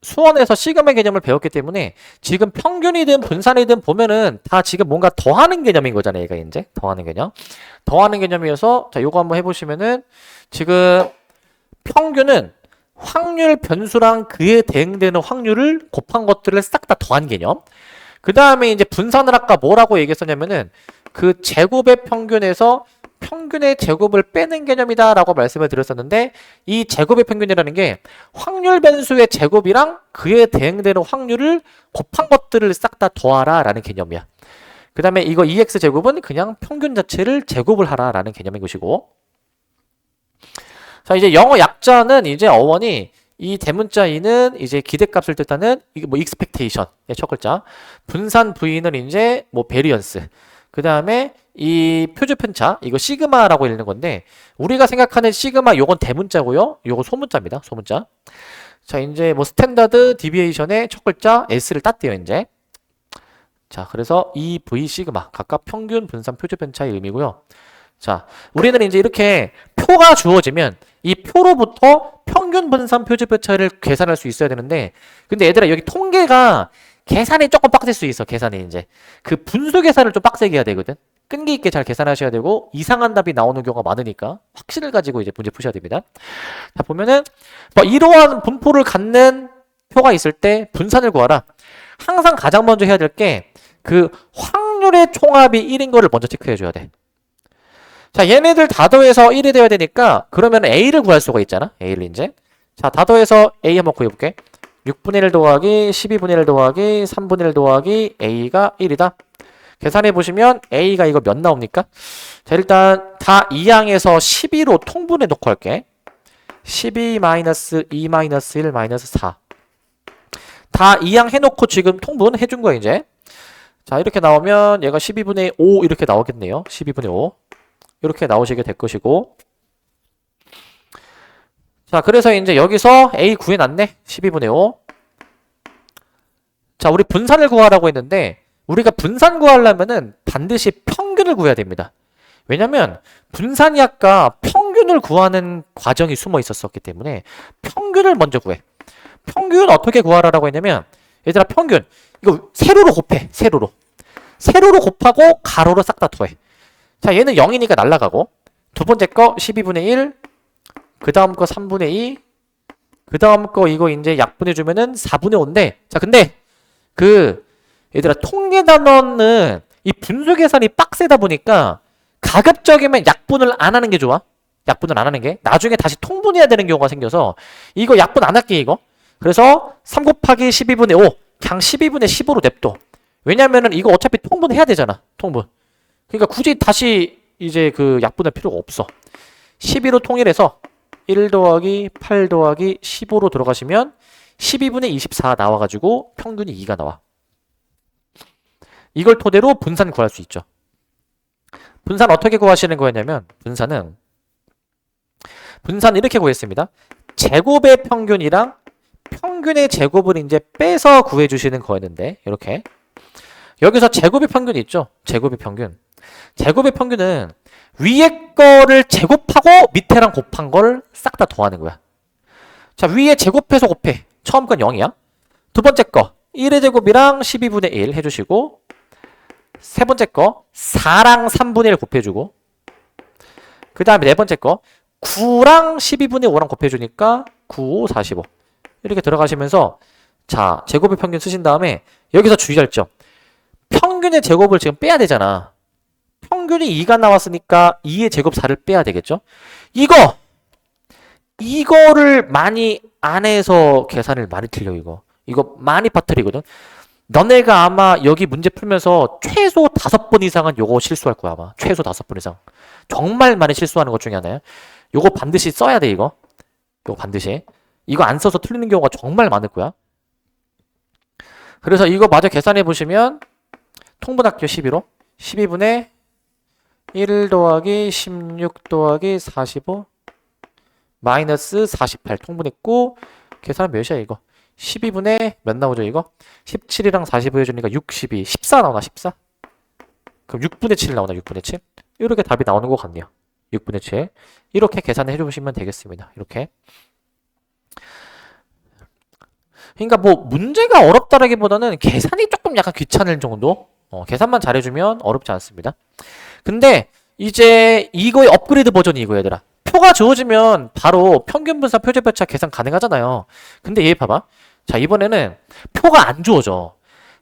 수원에서 시그마 개념을 배웠기 때문에 지금 평균이든 분산이든 보면은 다 지금 뭔가 더하는 개념인 거잖아요, 얘가 이제. 더하는 개념. 더하는 개념이어서 자, 요거 한번 해보시면은 지금 평균은 확률 변수랑 그에 대응되는 확률을 곱한 것들을 싹 다 더한 개념. 그 다음에 이제 분산을 아까 뭐라고 얘기했었냐면은 그 제곱의 평균에서 평균의 제곱을 빼는 개념이다 라고 말씀을 드렸었는데 이 제곱의 평균이라는 게 확률 변수의 제곱이랑 그에 대응되는 확률을 곱한 것들을 싹 다 더하라 라는 개념이야. 그 다음에 이거 EX제곱은 그냥 평균 자체를 제곱을 하라 라는 개념인 것이고 자, 이제 영어 약자는 이제 어원이 이 대문자 e는 이제 기대값을 뜻하는 이게 뭐 expectation 첫 글자 분산 v는 이제 뭐 variance 그 다음에 이 표준편차 이거 시그마라고 읽는 건데 우리가 생각하는 시그마 요건 대문자고요. 요거 소문자입니다. 소문자. 자, 이제 뭐 스탠다드 디비에이션의 첫 글자 s를 땄대요, 이제. 자, 그래서 이 v 시그마 각각 평균 분산 표준편차의 의미고요. 자, 우리는 이제 이렇게 표가 주어지면 이 표로부터 평균 분산 표준편차를 계산할 수 있어야 되는데 근데 얘들아 여기 통계가 계산이 조금 빡셀 수 있어. 계산이 이제 그 분수 계산을 좀 빡세게 해야 되거든. 끈기 있게 잘 계산하셔야 되고 이상한 답이 나오는 경우가 많으니까 확신을 가지고 이제 문제 푸셔야 됩니다. 자, 보면은 뭐 이러한 분포를 갖는 표가 있을 때 분산을 구하라. 항상 가장 먼저 해야 될 게 그 확률의 총합이 1인 거를 먼저 체크해 줘야 돼. 자, 얘네들 다 더해서 1이 되어야 되니까 그러면 A를 구할 수가 있잖아. A를 이제. 자, 다 더해서 A 한번 구해볼게. 6분의 1 더하기 12분의 1 더하기 3분의 1 더하기 A가 1이다. 계산해보시면 A가 이거 몇 나옵니까? 자, 일단 다 2항에서 12로 통분해 놓고 할게. 12-2-1-4 다 2항 해놓고 지금 통분 해준 거야 이제. 자, 이렇게 나오면 얘가 12분의 5 이렇게 나오겠네요. 12분의 5 이렇게 나오시게 될 것이고 자, 그래서 이제 여기서 A 구해놨네. 12분의 5 자, 우리 분산을 구하라고 했는데 우리가 분산 구하려면은 반드시 평균을 구해야 됩니다. 왜냐면 분산이 아까 평균을 구하는 과정이 숨어 있었기 때문에 평균을 먼저 구해. 평균 어떻게 구하라고 했냐면 얘들아 평균 이거 세로로 곱해. 세로로 곱하고 가로로 싹 다 더해. 자, 얘는 0이니까 날라가고 두 번째 거 12분의 1 그 다음 거 3분의 2 그 다음 거 이거 이제 약분해 주면은 4분의 5인데 자, 근데 얘들아, 통계 단원은 이 분수 계산이 빡세다 보니까 가급적이면 약분을 안 하는 게 좋아. 약분을 안 하는 게. 나중에 다시 통분해야 되는 경우가 생겨서 이거 약분 안 할게, 이거. 그래서 3 곱하기 12분의 5 그냥 12분의 15로 냅둬. 왜냐면은 이거 어차피 통분해야 되잖아. 통분. 그러니까 굳이 다시 이제 그 약분할 필요가 없어. 12로 통일해서 1 더하기 8 더하기 15로 들어가시면 12분의 24 나와가지고 평균이 2가 나와. 이걸 토대로 분산 구할 수 있죠. 분산 어떻게 구하시는 거였냐면 분산은 이렇게 구했습니다. 제곱의 평균이랑 평균의 제곱을 이제 빼서 구해주시는 거였는데 이렇게 여기서 제곱의 평균이 있죠. 제곱의 평균. 제곱의 평균은 위에 거를 제곱하고 밑에랑 곱한 걸 싹 다 더하는 거야. 자, 위에 제곱해서 곱해. 처음 건 0이야. 두 번째 거 1의 제곱이랑 12분의 1 해주시고 세 번째 거 4랑 3분의 1 곱해주고 그 다음에 네 번째 거 9랑 12분의 5랑 곱해주니까 9, 5, 45 이렇게 들어가시면서 자, 제곱의 평균 쓰신 다음에 여기서 주의할 점. 평균의 제곱을 지금 빼야 되잖아. 평균이 2가 나왔으니까 2의 제곱 4를 빼야 되겠죠? 이거를 많이 안 해서 계산을 많이 틀려, 이거 많이 빠뜨리거든. 너네가 아마 여기 문제 풀면서 최소 5번 이상은 요거 실수할 거야, 아마. 최소 5번 이상. 정말 많이 실수하는 것 중에 하나야. 요거 반드시 써야 돼, 이거 반드시. 이거 안 써서 틀리는 경우가 정말 많을 거야. 그래서 이거 마저 계산해 보시면 통분할게요. 12로 12분의 1 더하기 16 더하기 45 마이너스 48 통분했고 계산 몇이야 이거 12분의 몇 나오죠 이거 17이랑 45 해주니까 62 14 나오나 14 그럼 6분의 7 나오나 6분의 7 이렇게 답이 나오는 것 같네요. 6분의 7 이렇게 계산해 주시면 되겠습니다. 이렇게 그러니까 뭐 문제가 어렵다라기보다는 계산이 조금 약간 귀찮을 정도. 계산만 잘해주면 어렵지 않습니다. 근데 이제 이거의 업그레이드 버전이 이거 얘들아. 표가 주어지면 바로 평균 분산 표준편차 계산 가능하잖아요. 근데 얘 봐봐. 자, 이번에는 표가 안 주어져.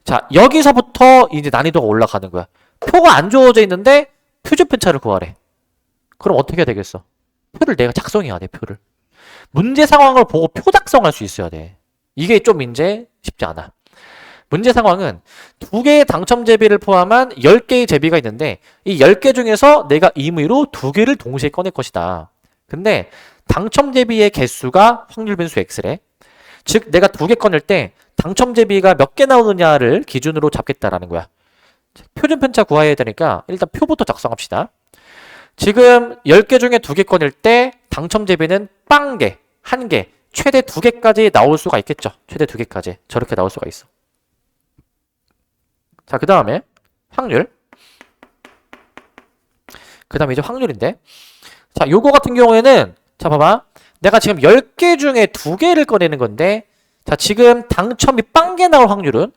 자, 여기서부터 이제 난이도가 올라가는 거야. 표가 안 주어져 있는데 표준편차를 구하래. 그럼 어떻게 해야 되겠어? 표를 내가 작성해야 돼, 표를. 문제 상황을 보고 표 작성할 수 있어야 돼. 이게 좀 이제 쉽지 않아. 문제 상황은 2개의 당첨 제비를 포함한 10개의 제비가 있는데 이 10개 중에서 내가 임의로 2개를 동시에 꺼낼 것이다. 근데 당첨 제비의 개수가 확률 변수 x래. 즉 내가 2개 꺼낼 때 당첨 제비가 몇 개 나오느냐를 기준으로 잡겠다라는 거야. 표준 편차 구해야 되니까 일단 표부터 작성합시다. 지금 10개 중에 2개 꺼낼 때 당첨 제비는 빵개, 1개, 최대 2개까지 나올 수가 있겠죠. 최대 2개까지 저렇게 나올 수가 있어. 자, 그 다음에 확률. 그 다음에 이제 확률인데 자, 요거 같은 경우에는 자, 봐봐. 내가 지금 10개 중에 2개를 꺼내는 건데 자, 지금 당첨이 빵개 나올 확률은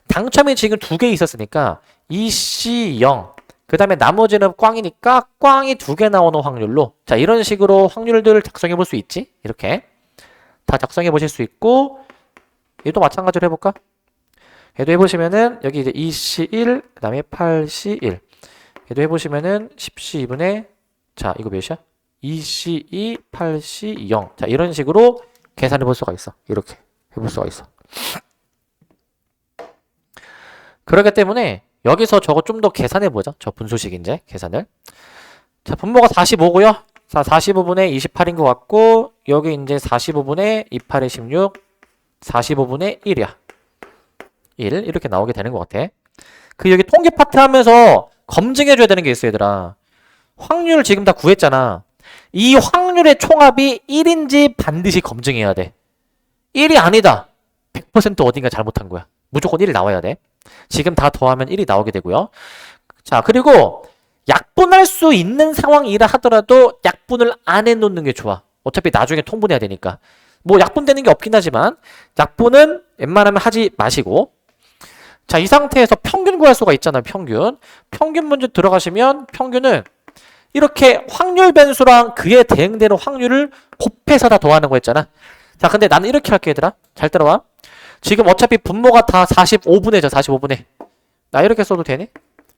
당첨이 지금 2개 있었으니까 2C 0. 그 다음에 나머지는 꽝이니까 꽝이 2개 나오는 확률로 자, 이런 식으로 확률들을 작성해 볼 수 있지. 이렇게 다 작성해 보실 수 있고 얘도 마찬가지로 해볼까? 얘도 해보시면은 여기 이제 2C1 그 다음에 8C1 얘도 해보시면은 10C2분의 자, 이거 몇이야? 2C2 8C0 자, 이런 식으로 계산해 볼 수가 있어. 이렇게 해볼 수가 있어. 그렇기 때문에 여기서 저거 좀 더 계산해 보자. 저 분수식 이제 계산을. 자, 분모가 45고요. 자, 45분의 28인 것 같고 여기 이제 45분의 28의 16 45분의 1이야. 1 이렇게 나오게 되는 것 같아. 그 여기 통계 파트 하면서 검증해 줘야 되는 게 있어 얘들아. 확률 지금 다 구했잖아. 이 확률의 총합이 1인지 반드시 검증해야 돼. 1이 아니다. 100% 어딘가 잘못한 거야. 무조건 1이 나와야 돼. 지금 다 더하면 1이 나오게 되고요. 자, 그리고 약분할 수 있는 상황이라 하더라도 약분을 안 해놓는 게 좋아. 어차피 나중에 통분해야 되니까. 뭐 약분되는 게 없긴 하지만 약분은 웬만하면 하지 마시고 자, 이 상태에서 평균 구할 수가 있잖아요. 평균 문제 들어가시면 평균은 이렇게 확률 변수랑 그에 대응되는 확률을 곱해서 다 더하는 거 했잖아. 자, 근데 나는 이렇게 할게 얘들아. 잘 따라와. 지금 어차피 분모가 다 45분의죠. 45분의. 나 이렇게 써도 되네?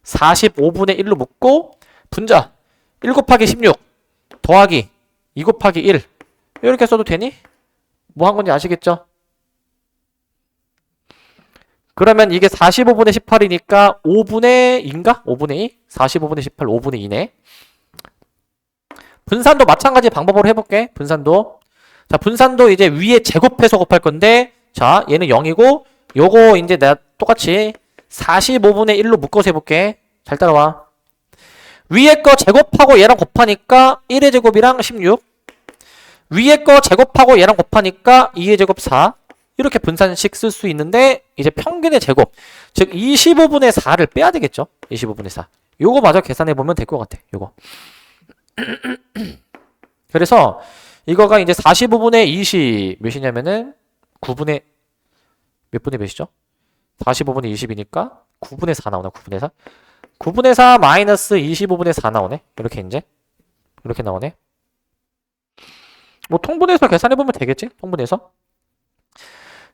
45분의 1로 묶고 분자 1 곱하기 16 더하기 2 곱하기 1 이렇게 써도 되니? 뭐 한 건지 아시겠죠? 그러면 이게 45분의 18이니까 5분의 2인가? 5분의 2? 45분의 18, 5분의 2네. 분산도 마찬가지 방법으로 해볼게. 분산도. 자, 분산도 이제 위에 제곱해서 곱할 건데, 자, 얘는 0이고, 요거 이제 내가 똑같이 45분의 1로 묶어서 해볼게. 잘 따라와. 위에 거 제곱하고 얘랑 곱하니까 1의 제곱이랑 16. 위에 거 제곱하고 얘랑 곱하니까 2의 제곱 4. 이렇게 분산식 쓸 수 있는데, 이제 평균의 제곱. 즉, 25분의 4를 빼야 되겠죠? 25분의 4. 요거 마저 계산해보면 될 것 같아. 요거. 그래서, 이거가 이제 45분의 20 몇이냐면은, 9분의, 몇 분의 몇이죠? 45분의 20이니까, 9분의 4 나오나, 9분의 4? 9분의 4 마이너스 25분의 4 나오네. 이렇게 이제. 이렇게 나오네. 뭐, 통분해서 계산해보면 되겠지? 통분해서.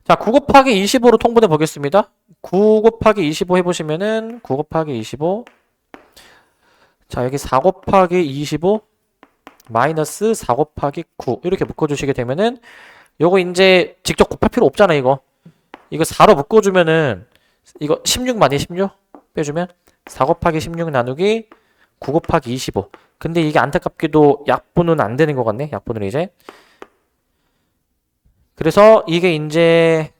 자, 9 곱하기 25로 통분해 보겠습니다. 9 곱하기 25 해보시면은 9 곱하기 25. 자, 여기 4 곱하기 25 마이너스 4 곱하기 9 이렇게 묶어주시게 되면은 요거 이제 직접 곱할 필요 없잖아. 이거 4로 묶어주면은 이거 16 많이 16 빼주면 4 곱하기 16 나누기 9 곱하기 25. 근데 이게 안타깝게도 약분은 안 되는 것 같네. 약분을 이제. 그래서 이게 이제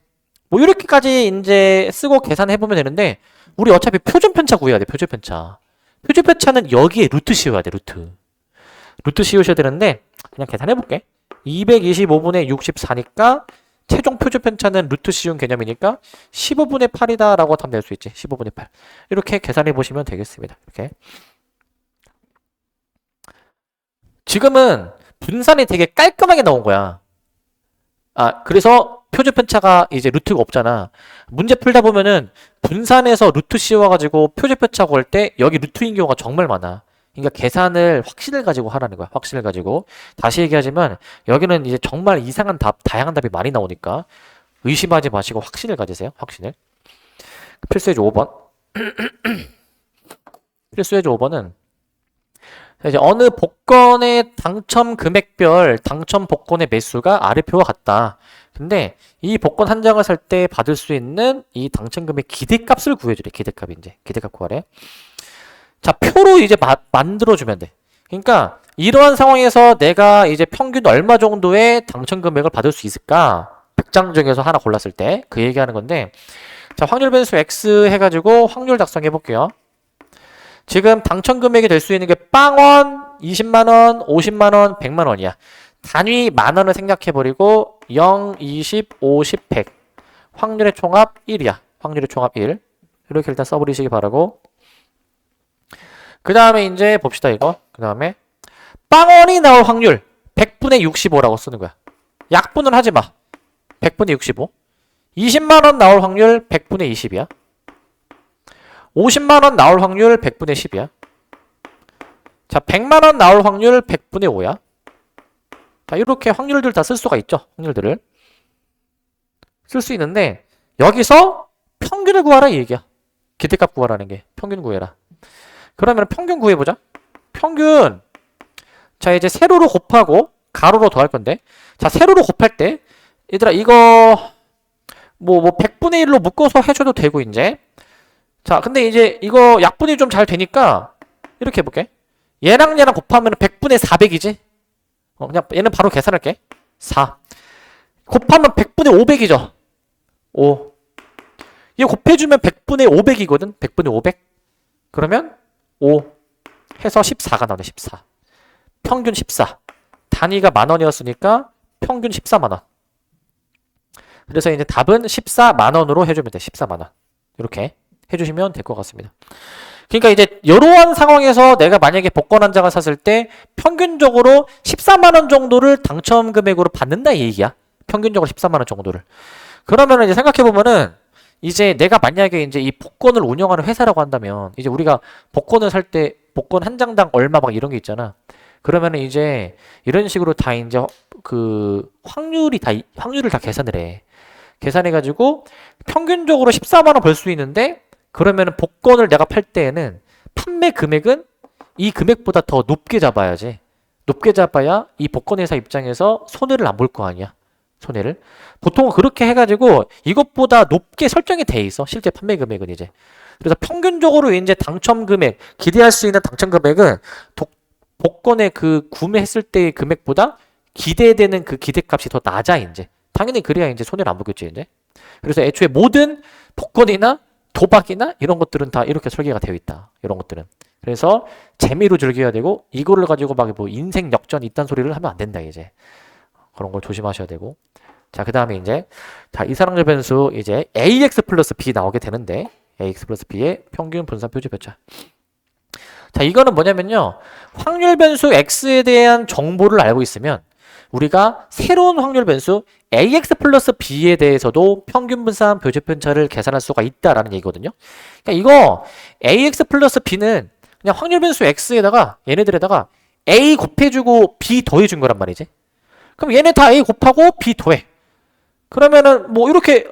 뭐 이렇게까지 이제 쓰고 계산해보면 되는데 우리 어차피 표준편차 구해야 돼. 표준편차. 표준편차는 여기에 루트 씌워야 돼. 루트 씌우셔야 되는데 그냥 계산해볼게. 225분의 64니까 최종 표준편차는 루트 씌운 개념이니까 15분의 8이다 라고 하면 될 수 있지. 15분의 8 이렇게 계산해보시면 되겠습니다. 이렇게 지금은 분산이 되게 깔끔하게 나온 거야. 그래서 표준편차가 이제 루트가 없잖아. 문제 풀다 보면은 분산해서 루트 씌워가지고 표준편차 구할 때 여기 루트인 경우가 정말 많아. 그러니까 계산을 확신을 가지고 하라는 거야. 확신을 가지고. 다시 얘기하지만 여기는 이제 정말 이상한 답, 다양한 답이 많이 나오니까 의심하지 마시고 확신을 가지세요. 확신을. 필수예제 5번. 필수예제 5번은 이제 어느 복권의 당첨 금액별 당첨 복권의 매수가 아래 표와 같다. 근데 이 복권 한 장을 살 때 받을 수 있는 이 당첨금의 기대값을 구해주래. 기대값 이제 기대값 구하래. 자, 표로 이제 만들어주면 돼. 그러니까 이러한 상황에서 내가 이제 평균 얼마 정도의 당첨 금액을 받을 수 있을까? 100장 중에서 하나 골랐을 때 그 얘기하는 건데, 자, 확률 변수 X 해가지고 확률 작성해 볼게요. 지금 당첨 금액이 될 수 있는 게 빵원, 20만원, 50만원, 100만원이야. 단위 만원을 생략해버리고 0, 20, 50, 100 확률의 총합 1이야. 확률의 총합 1 이렇게 일단 써버리시기 바라고. 그 다음에 이제 봅시다 이거. 그 다음에 빵원이 나올 확률 100분의 65라고 쓰는 거야. 약분을 하지 마. 100분의 65 20만원 나올 확률 100분의 20이야. 50만원 나올 확률 100분의 10이야. 자, 100만원 나올 확률 100분의 5야. 자, 이렇게 확률들 다 쓸 수가 있죠. 확률들을. 쓸 수 있는데, 여기서 평균을 구하라 이 얘기야. 기대값 구하라는 게. 평균 구해라. 그러면 평균 구해보자. 평균. 자, 이제 세로로 곱하고, 가로로 더할 건데. 자, 세로로 곱할 때, 얘들아, 이거, 100분의 1로 묶어서 해줘도 되고, 이제. 자, 근데 이제 이거 약분이 좀 잘 되니까 이렇게 해볼게. 얘랑 곱하면 100분의 400이지? 그냥 얘는 바로 계산할게. 4 곱하면 100분의 500이죠? 5 얘 곱해주면 100분의 500이거든? 100분의 500 그러면 5 해서 14가 나오네. 14 평균 14 단위가 만원이었으니까 평균 14만원. 그래서 이제 답은 14만원으로 해주면 돼. 14만원 이렇게 해주시면 될 것 같습니다. 그러니까 이제 이러한 상황에서 내가 만약에 복권 한 장을 샀을 때 평균적으로 14만원 정도를 당첨 금액으로 받는다 이 얘기야. 평균적으로 14만원 정도를. 그러면 이제 생각해보면은 이제 내가 만약에 이제 이 복권을 운영하는 회사라고 한다면 이제 우리가 복권을 살 때 복권 한 장당 얼마 막 이런 게 있잖아. 그러면은 이제 이런 식으로 다 이제 그 확률을 다 계산을 해. 계산해가지고 평균적으로 14만원 벌 수 있는데 그러면은 복권을 내가 팔 때에는 판매 금액은 이 금액보다 더 높게 잡아야지. 높게 잡아야 이 복권회사 입장에서 손해를 안 볼 거 아니야. 손해를. 보통은 그렇게 해가지고 이것보다 높게 설정이 돼 있어. 실제 판매 금액은 이제. 그래서 평균적으로 이제 당첨 금액, 기대할 수 있는 당첨 금액은 복권의 그 구매했을 때의 금액보다 기대되는 그 기대값이 더 낮아, 이제. 당연히 그래야 이제 손해를 안 보겠지, 이제. 그래서 애초에 모든 복권이나 도박이나 이런 것들은 다 이렇게 설계가 되어 있다. 이런 것들은. 그래서 재미로 즐겨야 되고 이거를 가지고 막 뭐 인생 역전 이딴 소리를 하면 안 된다, 이제. 그런 걸 조심하셔야 되고. 자, 그 다음에 이제 자, 이사랑률 변수 이제 AX 플러스 B 나오게 되는데 AX 플러스 B의 평균 분산 표준 편차. 자, 이거는 뭐냐면요. 확률 변수 X에 대한 정보를 알고 있으면 우리가 새로운 확률 변수 AX 플러스 B에 대해서도 평균 분산 표준 편차를 계산할 수가 있다라는 얘기거든요. 그러니까 이거 AX 플러스 B는 그냥 확률 변수 X에다가 얘네들에다가 A 곱해주고 B 더해준 거란 말이지. 그럼 얘네 다 A 곱하고 B 더해. 그러면은 뭐 이렇게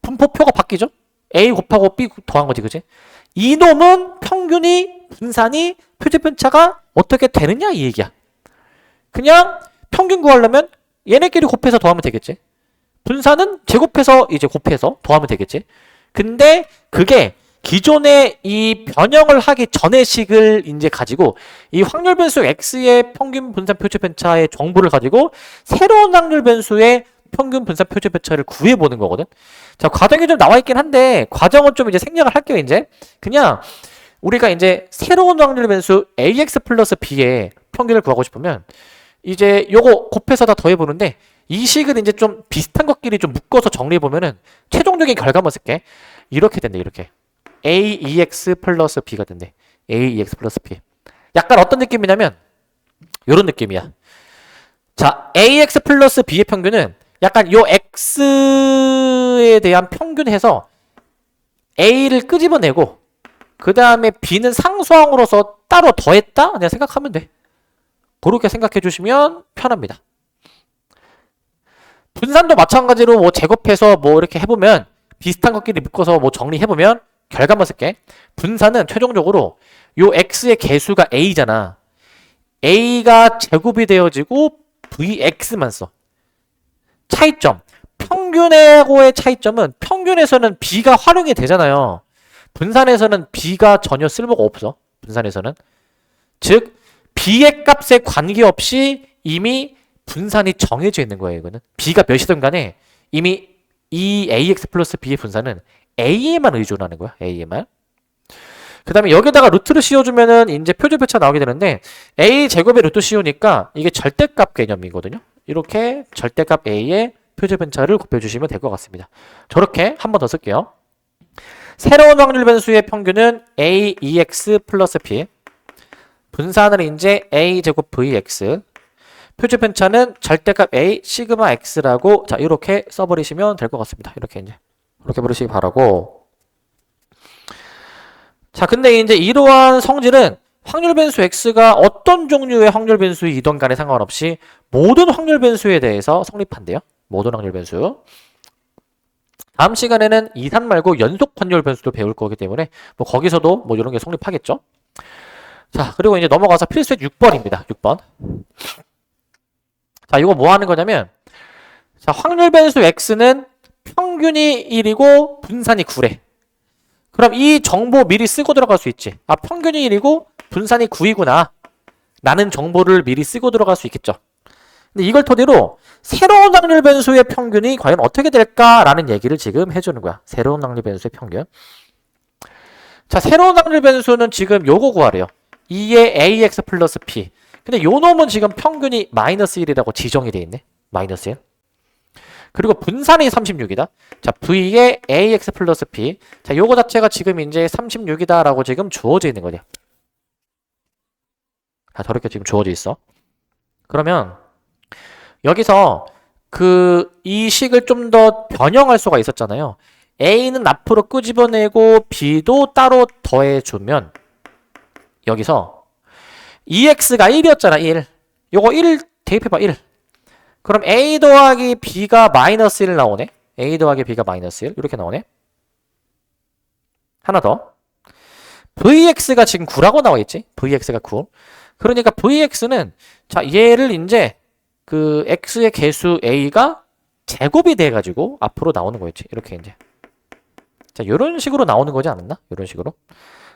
분포표가 바뀌죠? A 곱하고 B 더한 거지, 그지? 이놈은 평균이 분산이 표준편차가 어떻게 되느냐 이 얘기야. 그냥 평균 구하려면 얘네끼리 곱해서 더하면 되겠지. 분산은 제곱해서 이제 곱해서 더하면 되겠지. 근데 그게 기존의 이 변형을 하기 전의 식을 이제 가지고 이 확률 변수 X의 평균 분산 표준편차의 정보를 가지고 새로운 확률 변수의 평균 분산 표준편차를 구해보는 거거든. 자, 과정이 좀 나와 있긴 한데 과정은 좀 이제 생략을 할게요. 이제 그냥 우리가 이제 새로운 확률 변수 AX 플러스 B의 평균을 구하고 싶으면 이제 요거 곱해서 다 더해보는데 이 식을 이제 좀 비슷한 것끼리 좀 묶어서 정리해보면은 최종적인 결과만 쓸게. 이렇게 된대. 이렇게 AEX 플러스 B가 된대. AEX 플러스 B. 약간 어떤 느낌이냐면 요런 느낌이야. 자, AX 플러스 B의 평균은 약간 요 X에 대한 평균해서 A를 끄집어내고 그 다음에 B는 상수항으로서 따로 더했다? 그냥 생각하면 돼. 그렇게 생각해 주시면 편합니다. 분산도 마찬가지로 뭐 제곱해서 뭐 이렇게 해보면 비슷한 것끼리 묶어서 뭐 정리해보면 결과만 쓸게. 분산은 최종적으로 요 X의 개수가 A잖아. A가 제곱이 되어지고 VX만 써. 차이점. 평균하고의 차이점은 평균에서는 B가 활용이 되잖아요. 분산에서는 B가 전혀 쓸모가 없어. 분산에서는. 즉 B의 값에 관계없이 이미 분산이 정해져 있는 거예요. 이거는 B가 몇이든 간에 이미 이 AX 플러스 B의 분산은 A에만 의존하는 거야. A에만. 그 다음에 여기다가 루트를 씌워주면은 이제 표준편차 나오게 되는데 A 제곱에 루트 씌우니까 이게 절대값 개념이거든요. 이렇게 절대값 A의 표준편차를 곱해주시면 될 것 같습니다. 저렇게 한 번 더 쓸게요. 새로운 확률 변수의 평균은 AEX 플러스 P. 분산을 이제 A 제곱 VX. 표준편차는 절대값 A 시그마 X라고 자 이렇게 써버리시면 될 것 같습니다. 이렇게 이제 그렇게 부르시기 바라고. 자, 근데 이제 이러한 성질은 확률 변수 X가 어떤 종류의 확률 변수이던 간에 상관없이 모든 확률 변수에 대해서 성립한대요. 모든 확률 변수. 다음 시간에는 이산 말고 연속 확률 변수도 배울 거기 때문에 뭐 거기서도 뭐 이런 게 성립하겠죠. 자, 그리고 이제 넘어가서 필수의 6번입니다. 6번. 자, 이거 뭐 하는 거냐면 자, 확률 변수 X는 평균이 1이고 분산이 9래. 그럼 이 정보 미리 쓰고 들어갈 수 있지. 아, 평균이 1이고 분산이 9이구나 라는 정보를 미리 쓰고 들어갈 수 있겠죠. 근데 이걸 토대로 새로운 확률 변수의 평균이 과연 어떻게 될까라는 얘기를 지금 해주는 거야. 새로운 확률 변수의 평균. 자, 새로운 확률 변수는 지금 요거 구하래요. 2의 AX 플러스 P. 근데 요 놈은 지금 평균이 마이너스 1이라고 지정이 돼 있네. 마이너스 1. 그리고 분산이 36이다. 자, V의 AX 플러스 P. 자, 요거 자체가 지금 이제 36이다라고 지금 주어져 있는 거냐. 자, 저렇게 지금 주어져 있어. 그러면 여기서 이 식을 좀 더 변형할 수가 있었잖아요. A는 앞으로 끄집어내고 B도 따로 더해주면 여기서 EX가 1이었잖아. 1. 요거 1 대입해봐. 1. 그럼 A 더하기 B가 마이너스 1 나오네. A 더하기 B가 마이너스 1 이렇게 나오네. 하나 더. VX가 지금 9라고 나와 있지? VX가 9. 그러니까 VX는 자, 얘를 이제 그 X의 개수 A가 제곱이 돼 가지고 앞으로 나오는 거였지. 이렇게 이제. 자, 요런 식으로 나오는 거지 않았나? 요런 식으로.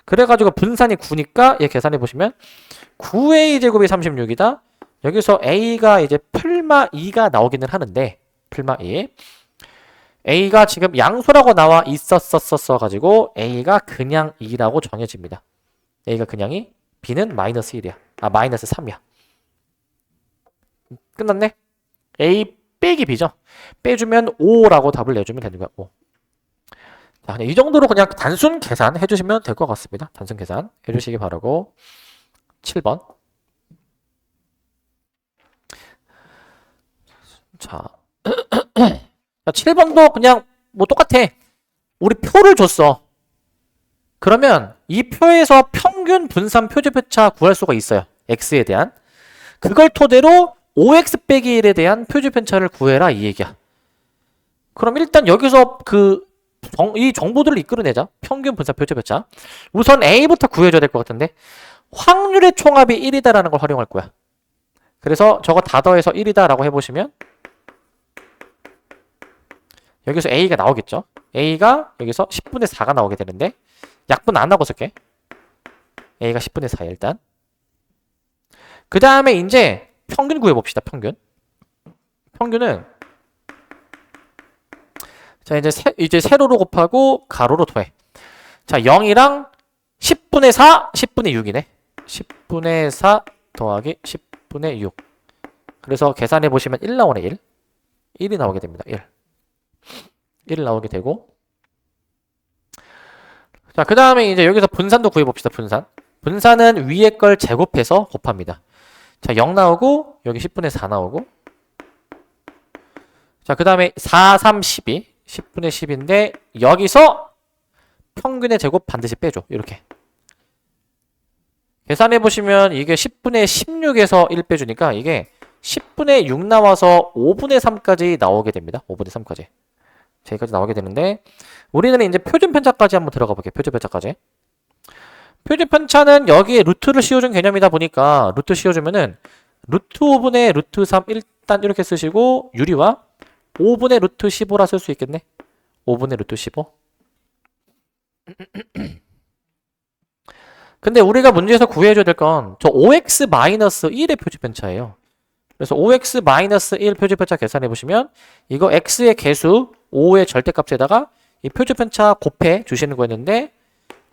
그래 가지고 분산이 9니까 얘 계산해 보시면 9A 제곱이 36이다. 여기서 A가 이제 풀마 2가 나오기는 하는데 풀마 2. A가 지금 양수라고 나와 있었어 가지고 A가 그냥 2라고 정해집니다. A가 그냥 2, B는 마이너스 1이야. 아, 마이너스 3이야. 끝났네? A 빼기 B죠? 빼주면 5라고 답을 내주면 되는 거야. 5. 자, 그냥 이 정도로 그냥 단순 계산 해주시면 될 것 같습니다. 단순 계산 해주시기 바라고. 7번. 자, 7번도 그냥 뭐 똑같아. 우리 표를 줬어. 그러면 이 표에서 평균 분산 표준편차 구할 수가 있어요. X에 대한. 그걸 토대로 5X 빼기 1에 대한 표준편차를 구해라 이 얘기야. 그럼 일단 여기서 이 정보들을 이끌어내자. 평균 분산 표준편차. 우선 A부터 구해줘야 될 것 같은데 확률의 총합이 1이다라는 걸 활용할 거야. 그래서 저거 다 더해서 1이다 라고 해보시면 여기서 A가 나오겠죠. A가 여기서 10분의 4가 나오게 되는데 약분 안 하고 쓸게. A가 10분의 4야 일단. 그 다음에 이제 평균 구해봅시다. 평균은 자 이제 세로로 곱하고 가로로 더해. 자 0이랑 10분의 4, 10분의 6이네. 10분의 4 더하기 10분의 6. 그래서 계산해 보시면 1 나오네. 1. 1이 나오게 됩니다. 1 나오게 되고. 자, 그 다음에 이제 여기서 분산도 구해봅시다. 분산은 위에 걸 제곱해서 곱합니다. 자, 0 나오고, 여기 10분의 4 나오고. 자, 그 다음에 4, 3, 12. 10분의 10인데, 여기서 평균의 제곱 반드시 빼줘. 이렇게. 계산해보시면 이게 10분의 16에서 1 빼주니까 이게 10분의 6 나와서 5분의 3까지 나오게 됩니다. 5분의 3까지. 저기까지 나오게 되는데 우리는 이제 표준편차까지 한번 들어가 볼게요. 표준편차까지. 표준편차는 여기에 루트를 씌워준 개념이다 보니까 루트 씌워주면은 루트 5분의 루트 3 일단 이렇게 쓰시고 유리와 5분의 루트 15라 쓸 수 있겠네. 5분의 루트 15. 근데 우리가 문제에서 구해줘야 될 건 저 5x-1의 표준편차예요. 그래서 5x-1 표준편차 계산해보시면 이거 x의 개수 5의 절대값에다가 이 표준편차 곱해 주시는 거였는데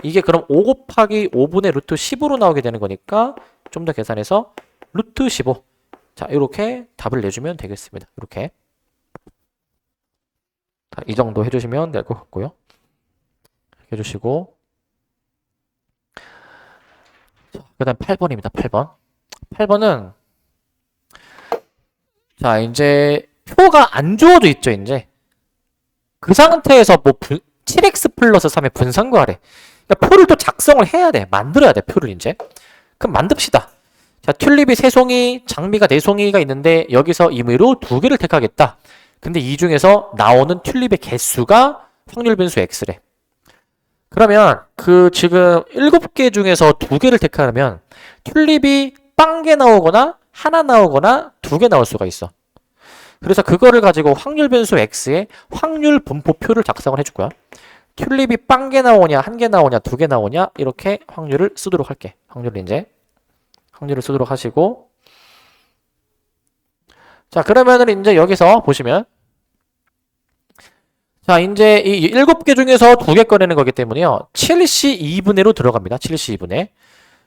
이게 그럼 5 곱하기 5분의 루트 10으로 나오게 되는 거니까 좀 더 계산해서 루트 15. 자, 이렇게 답을 내주면 되겠습니다. 이렇게. 자, 이 정도 해주시면 될 것 같고요. 해주시고. 그 다음 8번입니다. 8번. 8번은 자, 이제 표가 안 주어져 있죠, 이제. 그 상태에서 뭐 7x 플러스 3의 분산 구하래. 그러니까 표를 또 작성을 해야 돼. 만들어야 돼, 표를 이제. 그럼 만듭시다. 자, 튤립이 3송이, 장미가 4송이가 있는데 여기서 임의로 2개를 택하겠다. 근데 이 중에서 나오는 튤립의 개수가 확률 변수 x래. 그러면 그 지금 7개 중에서 2개를 택하면 튤립이 빵개 나오거나 하나 나오거나 2개 나올 수가 있어. 그래서 그거를 가지고 확률 변수 x의 확률 분포표를 작성을 해줄 거야. 튤립이 빵개 나오냐, 1개 나오냐, 2개 나오냐 이렇게 확률을 쓰도록 할게. 확률을 쓰도록 하시고 자, 그러면은 이제 여기서 보시면 자, 이제 이 7개 중에서 2개 꺼내는 거기 때문에요. 7C 2분의 1로 들어갑니다. 7C 2분의.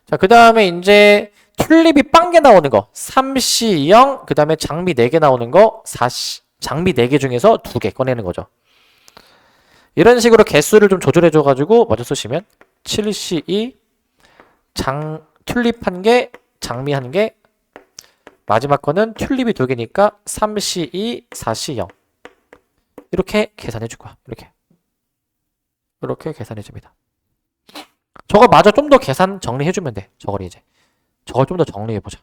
자, 그 다음에 이제 튤립이 빵개 나오는 거 3C 0, 그 다음에 장미 4개 나오는 거 4C, 장미 4개 중에서 2개 꺼내는 거죠. 이런 식으로 개수를 좀 조절해줘가지고 먼저 쓰시면 7C 2, 튤립 1개, 장미 1개, 마지막 거는 튤립이 2개니까 3C 2, 4C 0. 이렇게 계산해 줄 거야. 이렇게 계산해 줍니다. 저거 마저 좀 더 계산 정리해 주면 돼. 저걸 좀 더 정리해 보자.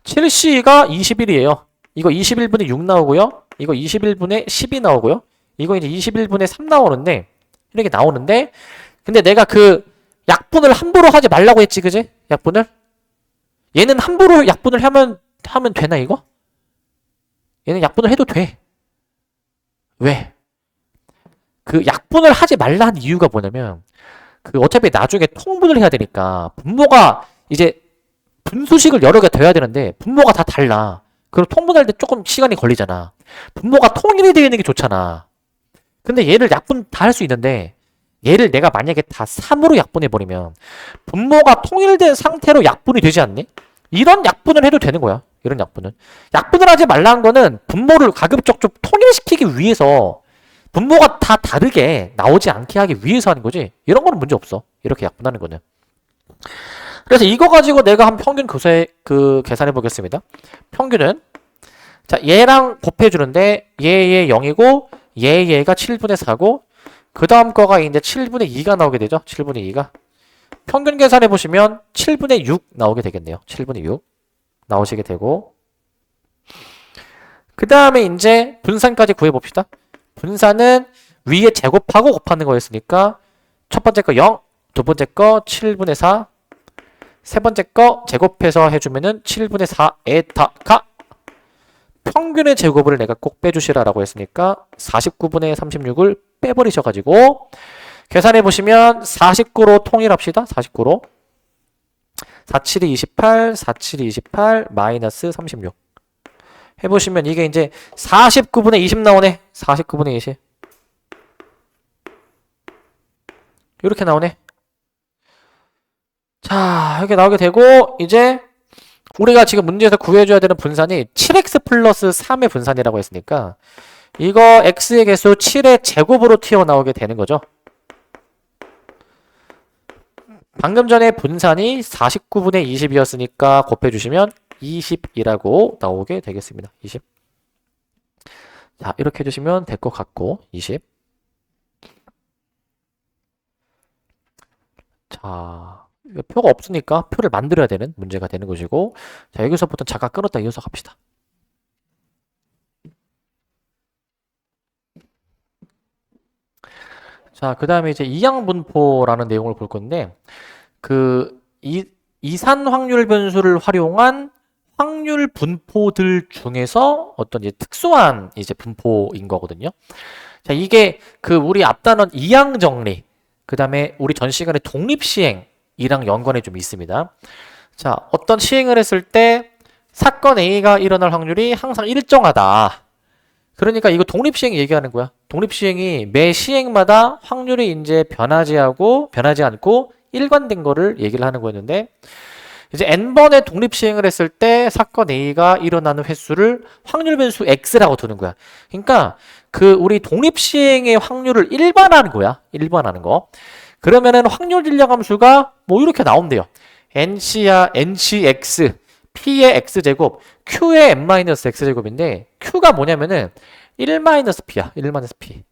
7C가 21이에요. 이거 21분의 6 나오고요. 이거 21분의 10이 나오고요. 이거 이제 21분의 3 나오는데 이렇게 나오는데 근데 내가 그 약분을 함부로 하지 말라고 했지, 그지? 약분을? 얘는 함부로 약분을 하면 되나, 이거? 얘는 약분을 해도 돼. 왜? 그 약분을 하지 말라 한 이유가 뭐냐면 그 어차피 나중에 통분을 해야 되니까 분모가 이제 분수식을 여러 개 돼야 되는데 분모가 다 달라. 그럼 통분할 때 조금 시간이 걸리잖아. 분모가 통일이 되어 있는 게 좋잖아. 근데 얘를 약분 다 할 수 있는데 얘를 내가 만약에 다 3으로 약분해버리면 분모가 통일된 상태로 약분이 되지 않니? 이런 약분을 해도 되는 거야. 이런 약분은. 약분을 하지 말라는 거는 분모를 가급적 좀 통일시키기 위해서 분모가 다 다르게 나오지 않게 하기 위해서 하는 거지. 이런 거는 문제 없어. 이렇게 약분하는 거는. 그래서 이거 가지고 내가 한 평균 계산해 보겠습니다. 평균은 자 얘랑 곱해주는데 얘 0이고 얘가 7분의 4고 그 다음 거가 이제 7분의 2가 나오게 되죠. 7분의 2가. 평균 계산해 보시면 7분의 6 나오게 되겠네요. 7분의 6 나오시게 되고 그 다음에 이제 분산까지 구해봅시다. 분산은 위에 제곱하고 곱하는 거였으니까 첫 번째 거 0, 두 번째 거 7분의 4, 세 번째 거 제곱해서 해주면은 7분의 4에 다 가. 평균의 제곱을 내가 꼭 빼주시라라고 했으니까 49분의 36을 빼버리셔가지고 계산해보시면 49로 통일합시다. 49로 47이 28, 47이 28, 마이너스 36 해보시면 이게 이제 49분의 20 나오네. 49분의 20 이렇게 나오네. 자 이렇게 나오게 되고 이제 우리가 지금 문제에서 구해줘야 되는 분산이 7x 플러스 3의 분산이라고 했으니까 이거 x의 개수 7의 제곱으로 튀어나오게 되는 거죠. 방금 전에 분산이 49분의 20이었으니까 곱해주시면 20이라고 나오게 되겠습니다. 20. 자, 이렇게 해주시면 될 것 같고 20. 자, 표가 없으니까 표를 만들어야 되는 문제가 되는 것이고 자, 여기서부터 잠깐 끊었다 이어서 갑시다. 자, 그 다음에 이제 이항분포라는 내용을 볼 건데 그 이산 확률 변수를 활용한 확률 분포들 중에서 어떤 이제 특수한 이제 분포인 거거든요. 자, 이게 그 우리 앞단원 이항 정리, 그 다음에 우리 전 시간에 독립 시행이랑 연관이 좀 있습니다. 자, 어떤 시행을 했을 때 사건 A가 일어날 확률이 항상 일정하다. 그러니까 이거 독립 시행 얘기하는 거야. 독립 시행이 매 시행마다 확률이 이제 변하지 않고 일관된 거를 얘기를 하는 거였는데 이제 n번의 독립 시행을 했을 때 사건 A가 일어나는 횟수를 확률 변수 X라고 두는 거야. 그러니까 그 우리 독립 시행의 확률을 일반화하는 거야. 일반화하는 거. 그러면은 확률 질량 함수가 뭐 이렇게 나온대요. NCX, P의 X제곱, Q의 n-X제곱인데 Q가 뭐냐면은 1-P야. 1-P.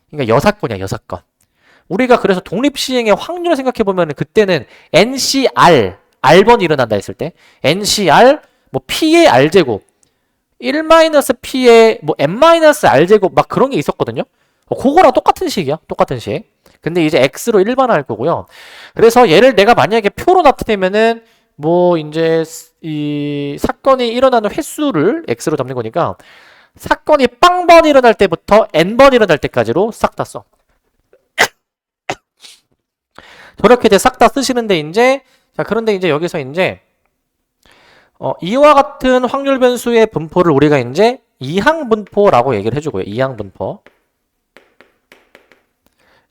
그러니까 여사건이야. 여사건. 우리가 그래서 독립 시행의 확률을 생각해 보면은 그때는 NCR R번이 일어난다 했을 때 NCR 뭐 P의 R제곱 1-P의 뭐 n-R제곱 막 그런 게 있었거든요. 그거랑 똑같은 식이야. 똑같은 식. 근데 이제 X로 일반화할 거고요. 그래서 얘를 내가 만약에 표로 나타내면은 뭐 이제 이 사건이 일어나는 횟수를 X로 잡는 거니까 사건이 빵번 일어날 때부터 n번 일어날 때까지로 싹 다 써. 저렇게 이제 싹 다 쓰시는데 이제 자 그런데 이제 여기서 이제 이와 같은 확률 변수의 분포를 우리가 이제 이항분포라고 얘기를 해주고요.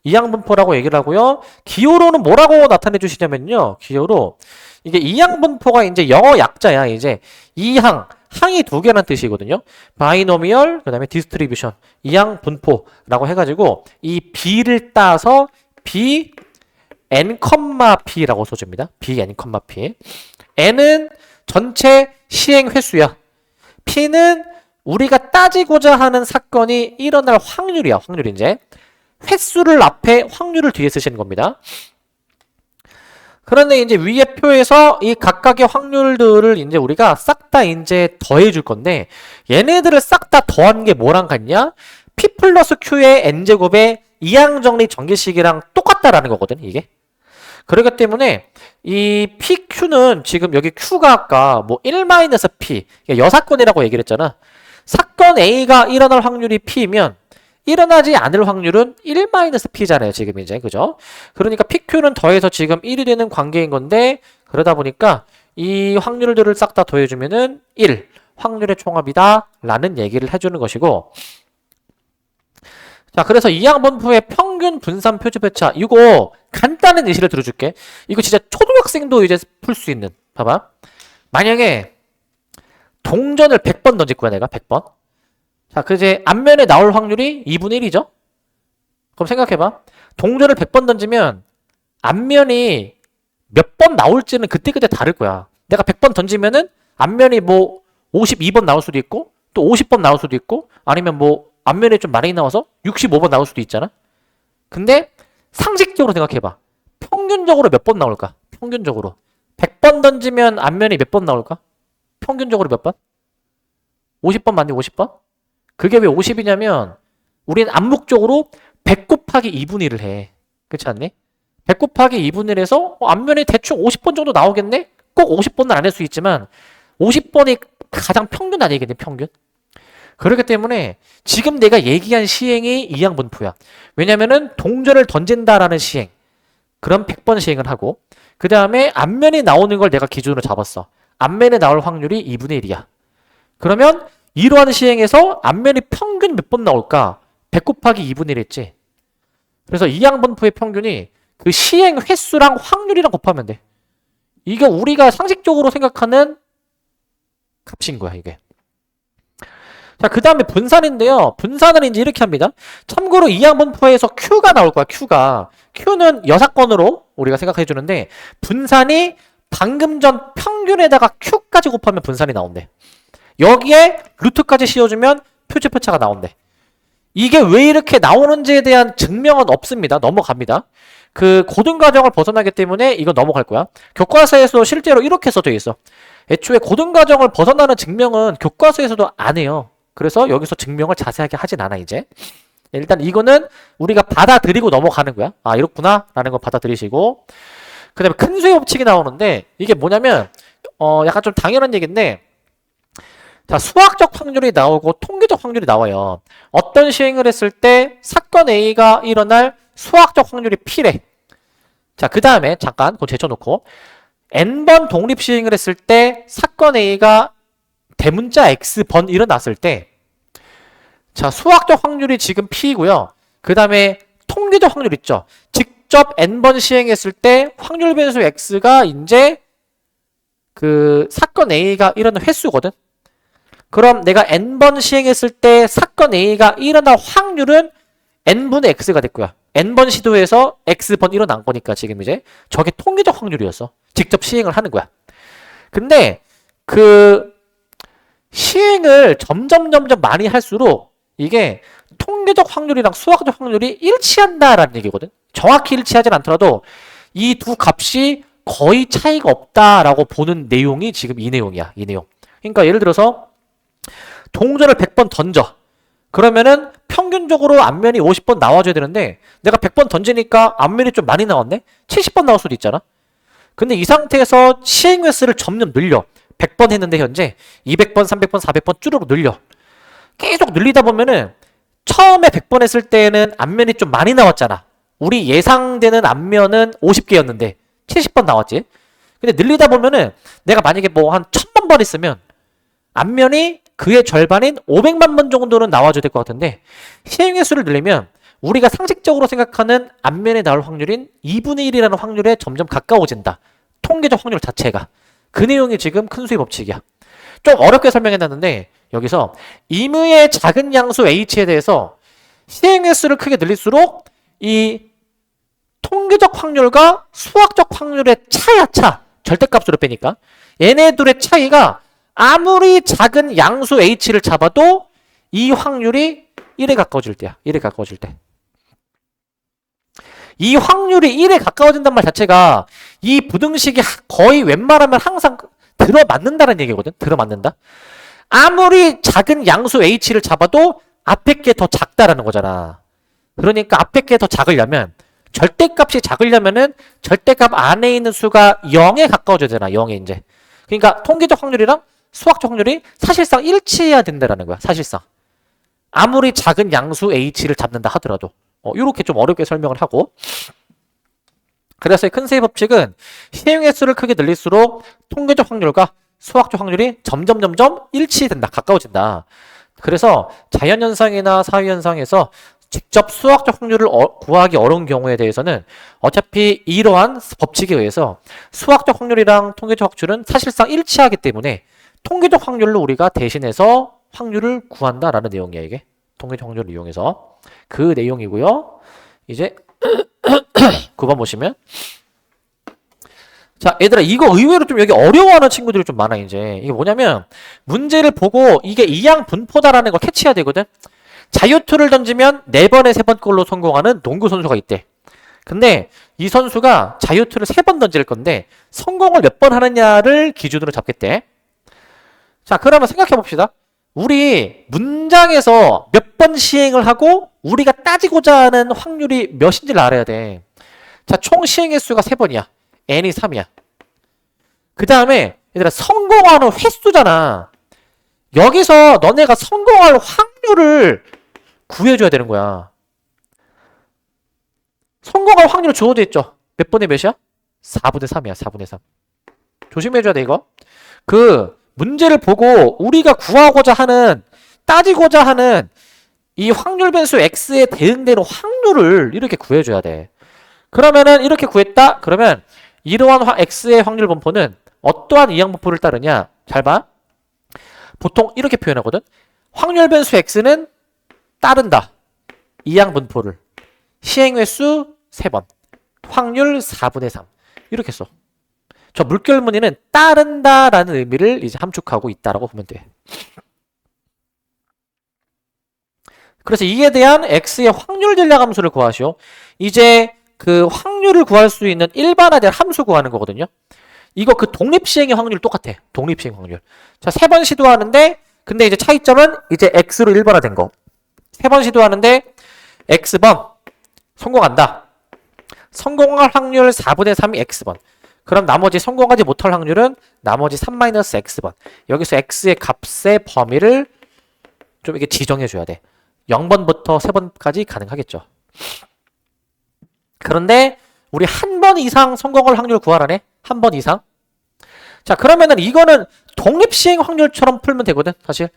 이항분포라고 얘기를 하고요. 기호로는 뭐라고 나타내 주시냐면요. 기호로 이게 이항분포가 이제 영어 약자야. 이제 이항 항이 두 개라는 뜻이거든요. 바이노미얼 그다음에 디스트리뷰션 이항분포라고 해가지고 이 b를 따서 b n, p라고 써줍니다. b n, p. n은 전체 시행 횟수야. p는 우리가 따지고자 하는 사건이 일어날 확률이야. 확률 이제 횟수를 앞에 확률을 뒤에 쓰시는 겁니다. 그런데 이제 위의 표에서 이 각각의 확률들을 이제 우리가 싹 다 이제 더해 줄 건데 얘네들을 싹 다 더한 게 뭐랑 같냐? P 플러스 Q의 N제곱의 이항정리 전개식이랑 똑같다라는 거거든, 이게. 그렇기 때문에 이 PQ는 지금 여기 Q가 아까 뭐 1-P, 여사건이라고 얘기를 했잖아. 사건 A가 일어날 확률이 P이면 일어나지 않을 확률은 1-P잖아요, 지금 이제. 그죠? 그러니까 PQ는 더해서 지금 1이 되는 관계인 건데, 그러다 보니까 이 확률들을 싹 다 더해주면은 1, 확률의 총합이다 라는 얘기를 해주는 것이고, 자, 그래서 이항분포의 평균 분산 표준배차, 이거 간단한 예시를 들어줄게. 이거 진짜 초등학생도 이제 풀 수 있는. 봐봐. 만약에 동전을 100번 던질 거야, 내가 100번. 자, 그 이제 앞면에 나올 확률이 2분의 1이죠? 그럼 생각해봐. 동전을 100번 던지면 앞면이 몇 번 나올지는 그때그때 다를 거야. 내가 100번 던지면은 앞면이 뭐 52번 나올 수도 있고 또 50번 나올 수도 있고 아니면 뭐 앞면에 좀 많이 나와서 65번 나올 수도 있잖아. 근데 상식적으로 생각해봐. 평균적으로 몇 번 나올까? 평균적으로. 100번 던지면 앞면이 몇 번 나올까? 평균적으로 몇 번? 50번 맞니? 50번? 그게 왜 50이냐면 우린 암묵적으로 100 곱하기 2분의 1을 해. 그렇지 않니? 100 곱하기 2분의 1에서 앞면이 대충 50번 정도 나오겠네? 꼭 50번은 안 할 수 있지만 50번이 가장 평균 아니겠니? 평균? 그렇기 때문에 지금 내가 얘기한 시행이 이항분포야. 왜냐면은 동전을 던진다라는 시행. 그럼 100번 시행을 하고 그 다음에 앞면이 나오는 걸 내가 기준으로 잡았어. 앞면에 나올 확률이 2분의 1이야. 그러면 이러한 시행에서 앞면이 평균 몇 번 나올까? 100 곱하기 2분의 1 했지. 그래서 이항분포의 평균이 그 시행 횟수랑 확률이랑 곱하면 돼. 이게 우리가 상식적으로 생각하는 값인 거야, 이게. 자, 그 다음에 분산인데요. 분산은 이제 이렇게 합니다. 참고로 이항분포에서 Q가 나올 거야, Q가. Q는 여사건으로 우리가 생각해 주는데, 분산이 방금 전 평균에다가 Q까지 곱하면 분산이 나온대. 여기에 루트까지 씌워주면 표준표차가 나온대. 이게 왜 이렇게 나오는지에 대한 증명은 없습니다. 넘어갑니다. 그 고등과정을 벗어나기 때문에 이거 넘어갈 거야. 교과서에서 실제로 이렇게 써져 있어. 애초에 고등과정을 벗어나는 증명은 교과서에서도 안 해요. 그래서 여기서 증명을 자세하게 하진 않아, 이제. 일단 이거는 우리가 받아들이고 넘어가는 거야. 아, 이렇구나 라는 거 받아들이시고, 그 다음에 큰 수의 법칙이 나오는데 이게 뭐냐면 약간 좀 당연한 얘기인데, 자, 수학적 확률이 나오고 통계적 확률이 나와요. 어떤 시행을 했을 때 사건 A가 일어날 수학적 확률이 P래. 자, 그 다음에 잠깐 그거 제쳐놓고 N번 독립 시행을 했을 때 사건 A가 대문자 X번 일어났을 때, 자, 수학적 확률이 지금 P이고요. 그 다음에 통계적 확률 있죠. 직접 N번 시행했을 때 확률 변수 X가 이제 그 사건 A가 일어난 횟수거든. 그럼 내가 N번 시행했을 때 사건 A가 일어날 확률은 N분의 X가 됐고요. N번 시도해서 X번 일어난 거니까 지금 이제 저게 통계적 확률이었어. 직접 시행을 하는 거야. 근데 그 시행을 점점 많이 할수록 이게 통계적 확률이랑 수학적 확률이 일치한다라는 얘기거든. 정확히 일치하진 않더라도 이 두 값이 거의 차이가 없다라고 보는 내용이 지금 이 내용이야. 이 내용. 그러니까 예를 들어서 동전을 100번 던져. 그러면은 평균적으로 앞면이 50번 나와줘야 되는데 내가 100번 던지니까 앞면이 좀 많이 나왔네? 70번 나올 수도 있잖아. 근데 이 상태에서 시행 횟수를 점점 늘려. 100번 했는데 현재 200번, 300번, 400번 쭈르륵 늘려. 계속 늘리다 보면은 처음에 100번 했을 때는 앞면이 좀 많이 나왔잖아. 우리 예상되는 앞면은 50개였는데 70번 나왔지. 근데 늘리다 보면은 내가 만약에 뭐 한 1000만 번 했으면 앞면이 그의 절반인 500만 번 정도는 나와줘야 될 것 같은데 시행 횟수를 늘리면 우리가 상식적으로 생각하는 앞면에 나올 확률인 2분의 1이라는 확률에 점점 가까워진다. 통계적 확률 자체가. 그 내용이 지금 큰 수의 법칙이야. 좀 어렵게 설명해놨는데 여기서 임의의 작은 양수 H에 대해서 시행 횟수를 크게 늘릴수록 이 통계적 확률과 수학적 확률의 차. 절대값으로 빼니까. 얘네들의 차이가 아무리 작은 양수 H를 잡아도 이 확률이 1에 가까워질 때야. 1에 가까워질 때. 이 확률이 1에 가까워진단 말 자체가 이 부등식이 거의 웬만하면 항상 들어맞는다는 얘기거든. 들어맞는다. 아무리 작은 양수 h를 잡아도 앞에 게 더 작다라는 거잖아. 그러니까 앞에 게 더 작으려면 절대값이 작으려면은 절대값 안에 있는 수가 0에 가까워져야 되나. 0에 이제. 그러니까 통계적 확률이랑 수학적 확률이 사실상 일치해야 된다라는 거야. 사실상. 아무리 작은 양수 h를 잡는다 하더라도. 이렇게 좀 어렵게 설명을 하고. 그래서 큰 세의 법칙은 시행의 수를 크게 늘릴수록 통계적 확률과 수학적 확률이 점점 일치된다. 가까워진다. 그래서 자연현상이나 사회현상에서 직접 수학적 확률을 구하기 어려운 경우에 대해서는 어차피 이러한 법칙에 의해서 수학적 확률이랑 통계적 확률은 사실상 일치하기 때문에 통계적 확률로 우리가 대신해서 확률을 구한다라는 내용이야, 이게. 통계적 확률을 이용해서. 그 내용이고요. 이제 9번 보시면. 자, 얘들아, 이거 의외로 좀 여기 어려워하는 친구들이 좀 많아, 이제. 이게 뭐냐면, 문제를 보고 이게 이항 분포다라는 걸 캐치해야 되거든? 자유투를 던지면 4번에 3번 골로 성공하는 농구 선수가 있대. 근데 이 선수가 자유투를 3번 던질 건데, 성공을 몇 번 하느냐를 기준으로 잡겠대. 자, 그러면 생각해 봅시다. 우리 문장에서 몇 번 시행을 하고, 우리가 따지고자 하는 확률이 몇인지를 알아야 돼. 자, 총 시행 횟수가 3번이야. n이 3이야. 그 다음에 얘들아 성공하는 횟수잖아. 여기서 너네가 성공할 확률을 구해줘야 되는 거야. 성공할 확률을 주어져 있죠. 몇 분의 몇이야? 4분의 3이야. 4분의 3. 조심해줘야 돼 이거. 그 문제를 보고 우리가 구하고자 하는, 따지고자 하는 이 확률 변수 x에 대응되는 확률을 이렇게 구해줘야 돼. 그러면은 이렇게 구했다? 그러면 이러한 x의 확률 분포는 어떠한 이항 분포를 따르냐? 잘 봐. 보통 이렇게 표현하거든. 확률 변수 x는 따른다. 이항 분포를. 시행 횟수 3번. 확률 4분의 3. 이렇게 써. 저 물결무늬는 따른다라는 의미를 이제 함축하고 있다라고 보면 돼. 그래서 이에 대한 x의 확률 전략 함수를 구하시오. 이제 그 확률을 구할 수 있는 일반화된 함수 구하는 거거든요. 이거 그 독립시행의 확률 똑같아. 독립시행 확률. 자, 3번 시도하는데, 근데 이제 차이점은 이제 x로 일반화된 거. 3번 시도하는데, x번 성공한다. 성공할 확률 4분의 3이 x번. 그럼 나머지 성공하지 못할 확률은 나머지 3-x번. 여기서 x의 값의 범위를 좀 이렇게 지정해줘야 돼. 0번부터 3번까지 가능하겠죠. 그런데 우리 한 번 이상 성공할 확률 구하라네. 한 번 이상. 자, 그러면은 이거는 독립시행 확률처럼 풀면 되거든, 사실.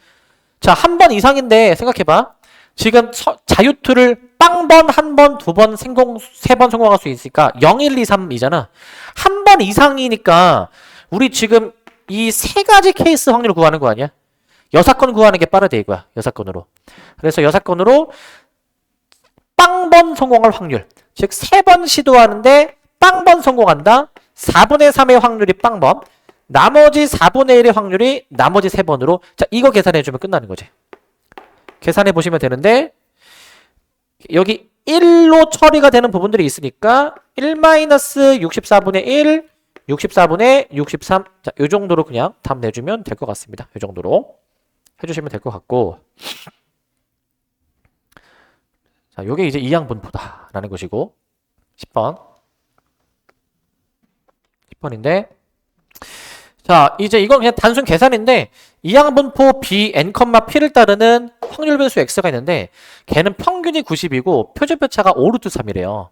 자, 한 번 이상인데 생각해봐. 지금 자유투를 빵번, 한 번, 두 번, 세 번 성공할 수 있으니까 0, 1, 2, 3이잖아. 한 번 이상이니까 우리 지금 이 세 가지 케이스 확률을 구하는 거 아니야? 여사건 구하는 게 빠르대 이거야. 여사건으로. 그래서 여사건으로 빵번 성공할 확률. 즉 3번 시도하는데 빵번 성공한다. 4분의 3의 확률이 빵번. 나머지 4분의 1의 확률이 나머지 3번으로. 자, 이거 계산해주면 끝나는 거지. 계산해보시면 되는데 여기 1로 처리가 되는 부분들이 있으니까 1-64분의 1, 64분의 63. 자, 이 정도로 그냥 답 내주면 될 것 같습니다. 이 정도로 해주시면 될 것 같고. 자, 요게 이제 이항분포다라는 것이고 10번. 10번인데 자, 이제 이건 그냥 단순 계산인데 이항분포 b, n, p를 따르는 확률 변수 x가 있는데 걔는 평균이 90이고 표준편차가 5루트 3이래요.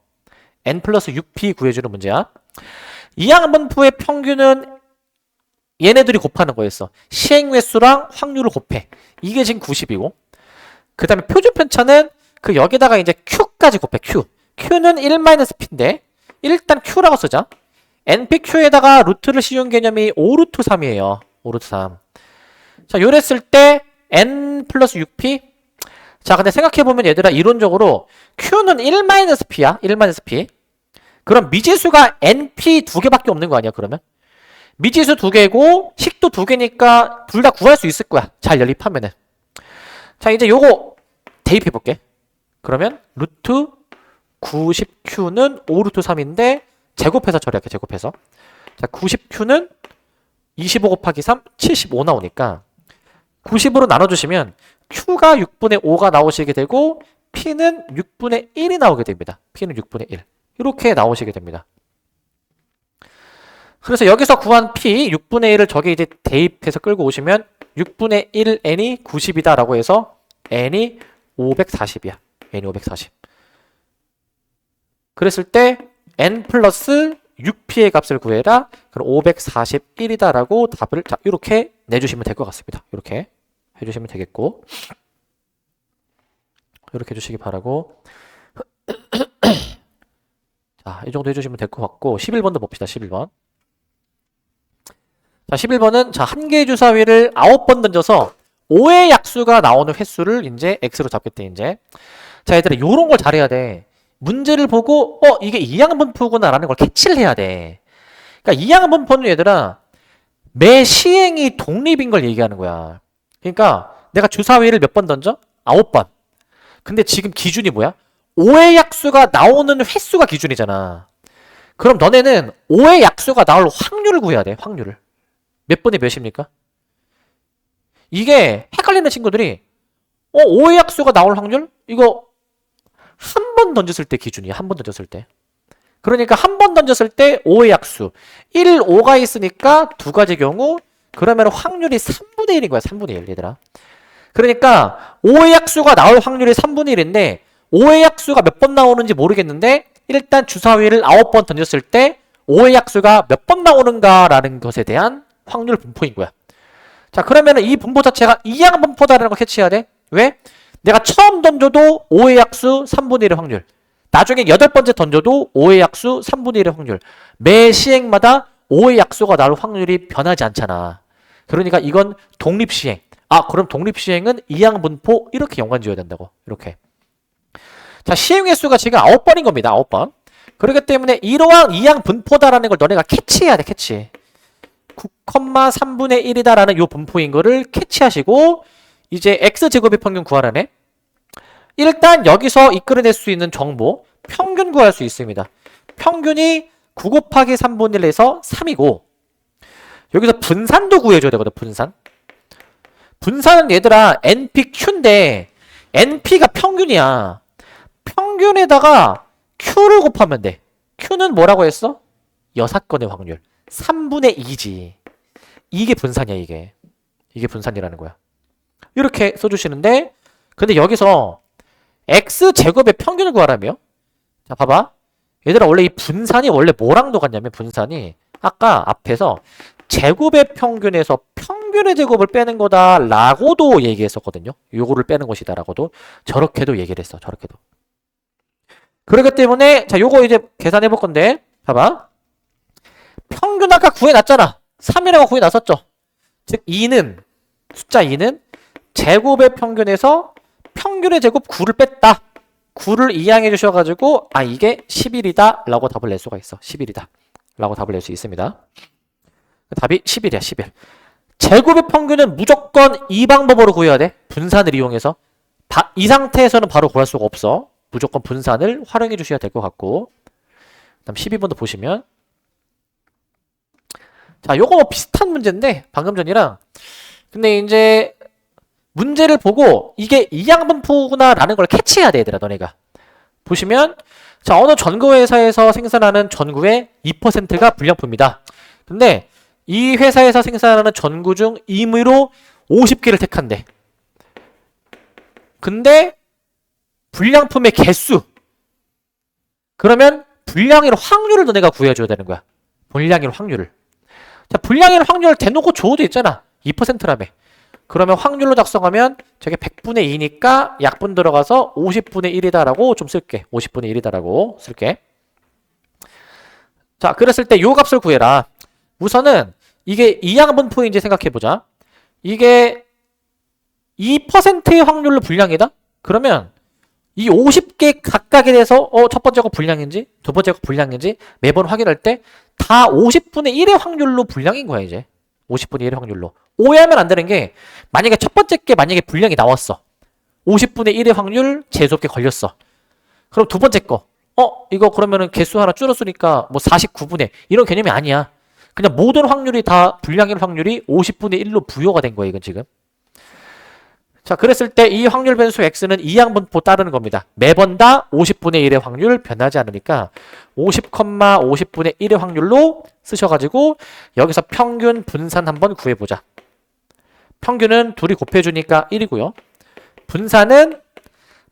n 플러스 6p 구해주는 문제야. 이항분포의 평균은 얘네들이 곱하는 거였어. 시행횟수랑 확률을 곱해. 이게 지금 90이고 그 다음에 표준편차는 그 여기다가 이제 q까지 곱해. q는 1-p인데 일단 q라고 쓰자. npq에다가 루트를 씌운 개념이 5루트 3이에요. 5루트 3. 자, 요랬을 때 n 플러스 6p. 자, 근데 생각해보면 얘들아 이론적으로 q는 1-p야. 1-p. 그럼 미지수가 np 2개밖에 없는 거 아니야, 그러면? 미지수 2개고 식도 2개니까 둘 다 구할 수 있을 거야. 잘 연립하면은. 자, 이제 요거 대입해볼게. 그러면 루트 90Q는 5루트 3인데 제곱해서 처리할게. 제곱해서. 자, 90Q는 25 곱하기 3, 75 나오니까 90으로 나눠주시면 Q가 6분의 5가 나오시게 되고 P는 6분의 1이 나오게 됩니다. P는 6분의 1. 이렇게 나오시게 됩니다. 그래서 여기서 구한 P 6분의 1을 저기 이제 대입해서 끌고 오시면 6분의 1 N이 90이다 라고 해서 N이 540이야. N이 540. 그랬을 때 N 플러스 6P의 값을 구해라. 그럼 541이다 라고 답을 자 이렇게 내주시면 될 것 같습니다. 이렇게 해주시면 되겠고 이렇게 해주시기 바라고 자, 이 정도 해주시면 될 것 같고 11번도 봅시다. 11번. 자, 11번은 자, 한 개의 주사위를 9번 던져서 5의 약수가 나오는 횟수를 이제 x로 잡겠대 이제. 자, 얘들아 요런 걸 잘해야 돼. 문제를 보고 이게 이항분포구나라는 걸 캐치를 해야 돼. 그러니까 이항분포는 얘들아 매 시행이 독립인 걸 얘기하는 거야. 그러니까 내가 주사위를 몇 번 던져? 9번. 근데 지금 기준이 뭐야? 5의 약수가 나오는 횟수가 기준이잖아. 그럼 너네는 5의 약수가 나올 확률을 구해야 돼. 확률을. 몇 번에 몇입니까? 이게 헷갈리는 친구들이 5의 약수가 나올 확률? 이거 한 번 던졌을 때 기준이야. 한 번 던졌을 때. 그러니까 한 번 던졌을 때 5의 약수. 1, 5가 있으니까 두 가지 경우 그러면 확률이 3분의 1인 거야. 3분의 1 얘들아. 그러니까 5의 약수가 나올 확률이 3분의 1인데 5의 약수가 몇 번 나오는지 모르겠는데 일단 주사위를 9번 던졌을 때 5의 약수가 몇 번 나오는가라는 것에 대한 확률 분포인 거야. 자, 그러면 이 분포 자체가 이항 분포다라는 거 캐치해야 돼. 왜? 내가 처음 던져도 5의 약수 3분의 1의 확률. 나중에 8번째 던져도 5의 약수 3분의 1의 확률. 매 시행마다 5의 약수가 나올 확률이 변하지 않잖아. 그러니까 이건 독립시행. 아, 그럼 독립시행은 이항 분포 이렇게 연관 지어야 된다고. 이렇게. 자, 시행 횟수가 지금 9번인 겁니다. 9번. 그렇기 때문에 이러한 이항 분포다라는 걸 너네가 캐치해야 돼. 캐치. 9,3분의 1이다라는 요 분포인 거를 캐치하시고 이제 x제곱의 평균 구하라네. 일단 여기서 이끌어낼 수 있는 정보 평균 구할 수 있습니다. 평균이 9 곱하기 3분의 1에서 3이고 여기서 분산도 구해줘야 되거든. 분산. 분산은 얘들아 NPQ인데 NP가 평균이야. 평균에다가 Q를 곱하면 돼. Q는 뭐라고 했어? 여사건의 확률. 3분의 2지. 이게 분산이야, 이게. 이게 분산이라는 거야. 이렇게 써주시는데, 근데 여기서 x제곱의 평균을 구하라며? 자, 봐봐. 얘들아, 원래 이 분산이 원래 뭐랑 똑같냐면, 분산이 아까 앞에서 제곱의 평균에서 평균의 제곱을 빼는 거다라고도 얘기했었거든요. 요거를 빼는 것이다라고도. 저렇게도 얘기를 했어, 저렇게도. 그렇기 때문에, 자, 요거 이제 계산해 볼 건데, 봐봐. 평균 아까 구해놨잖아. 3이라고 구해놨었죠. 즉 2는 숫자 2는 제곱의 평균에서 평균의 제곱 9를 뺐다. 9를 이항해 주셔가지고 아 이게 11이다 라고 답을 낼 수가 있어. 11이다 라고 답을 낼 수 있습니다. 답이 11이야. 11. 제곱의 평균은 무조건 이 방법으로 구해야 돼. 분산을 이용해서. 이 상태에서는 바로 구할 수가 없어. 무조건 분산을 활용해 주셔야 될 것 같고 그 다음 12번도 보시면 자, 요거 뭐 비슷한 문제인데 방금 전이랑 근데 이제 문제를 보고 이게 이항분포구나라는 걸 캐치해야 돼, 얘들아, 너네가. 보시면 자, 어느 전구 회사에서 생산하는 전구의 2%가 불량품이다. 근데 이 회사에서 생산하는 전구 중 임의로 50개를 택한대. 근데 불량품의 개수 그러면 불량일 확률을 너네가 구해줘야 되는 거야. 불량일 확률을. 자, 불량일 확률 대놓고 줘도 있잖아. 2%라며. 그러면 확률로 작성하면 저게 100분의 2니까 약분 들어가서 50분의 1이다라고 좀 쓸게. 50분의 1이다라고 쓸게. 자, 그랬을 때 요 값을 구해라. 우선은 이게 이항분포인지 생각해보자. 이게 2%의 확률로 불량이다? 그러면 이 50개 각각에 대해서 첫 번째가 불량인지 두 번째가 불량인지 매번 확인할 때 다 50분의 1의 확률로 불량인 거야. 이제 50분의 1의 확률로. 오해하면 안 되는 게 만약에 첫 번째 게 만약에 불량이 나왔어. 50분의 1의 확률 재수없게 걸렸어. 그럼 두 번째 거 이거 그러면은 개수 하나 줄었으니까 뭐 49분의 이런 개념이 아니야. 그냥 모든 확률이 다 불량일 확률이 50분의 1로 부여가 된 거예요, 이건 지금. 자, 그랬을 때 이 확률 변수 x는 이항분포 따르는 겁니다. 매번 다 50분의 1의 확률 변하지 않으니까 50,50분의 1의 확률로 쓰셔가지고 여기서 평균 분산 한번 구해보자. 평균은 둘이 곱해주니까 1이고요. 분산은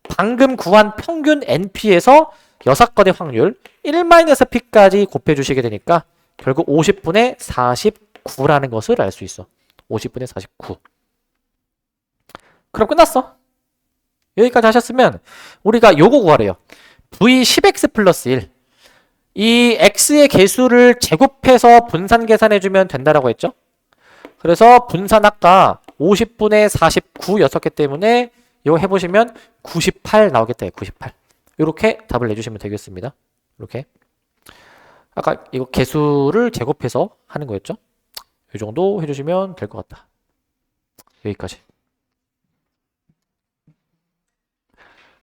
방금 구한 평균 NP에서 6건의 확률 1-P까지 곱해주시게 되니까 결국 50분의 49라는 것을 알 수 있어. 50분의 49. 그럼 끝났어. 여기까지 하셨으면 우리가 요거 구하래요. V10x 플러스 1. 이 x의 개수를 제곱해서 분산 계산해주면 된다라고 했죠. 그래서 분산 아까 50분의 49 6개 때문에 이거 해보시면 98 나오겠다. 98. 이렇게 답을 내주시면 되겠습니다. 이렇게. 아까 이거 개수를 제곱해서 하는 거였죠. 이 정도 해주시면 될 것 같다. 여기까지.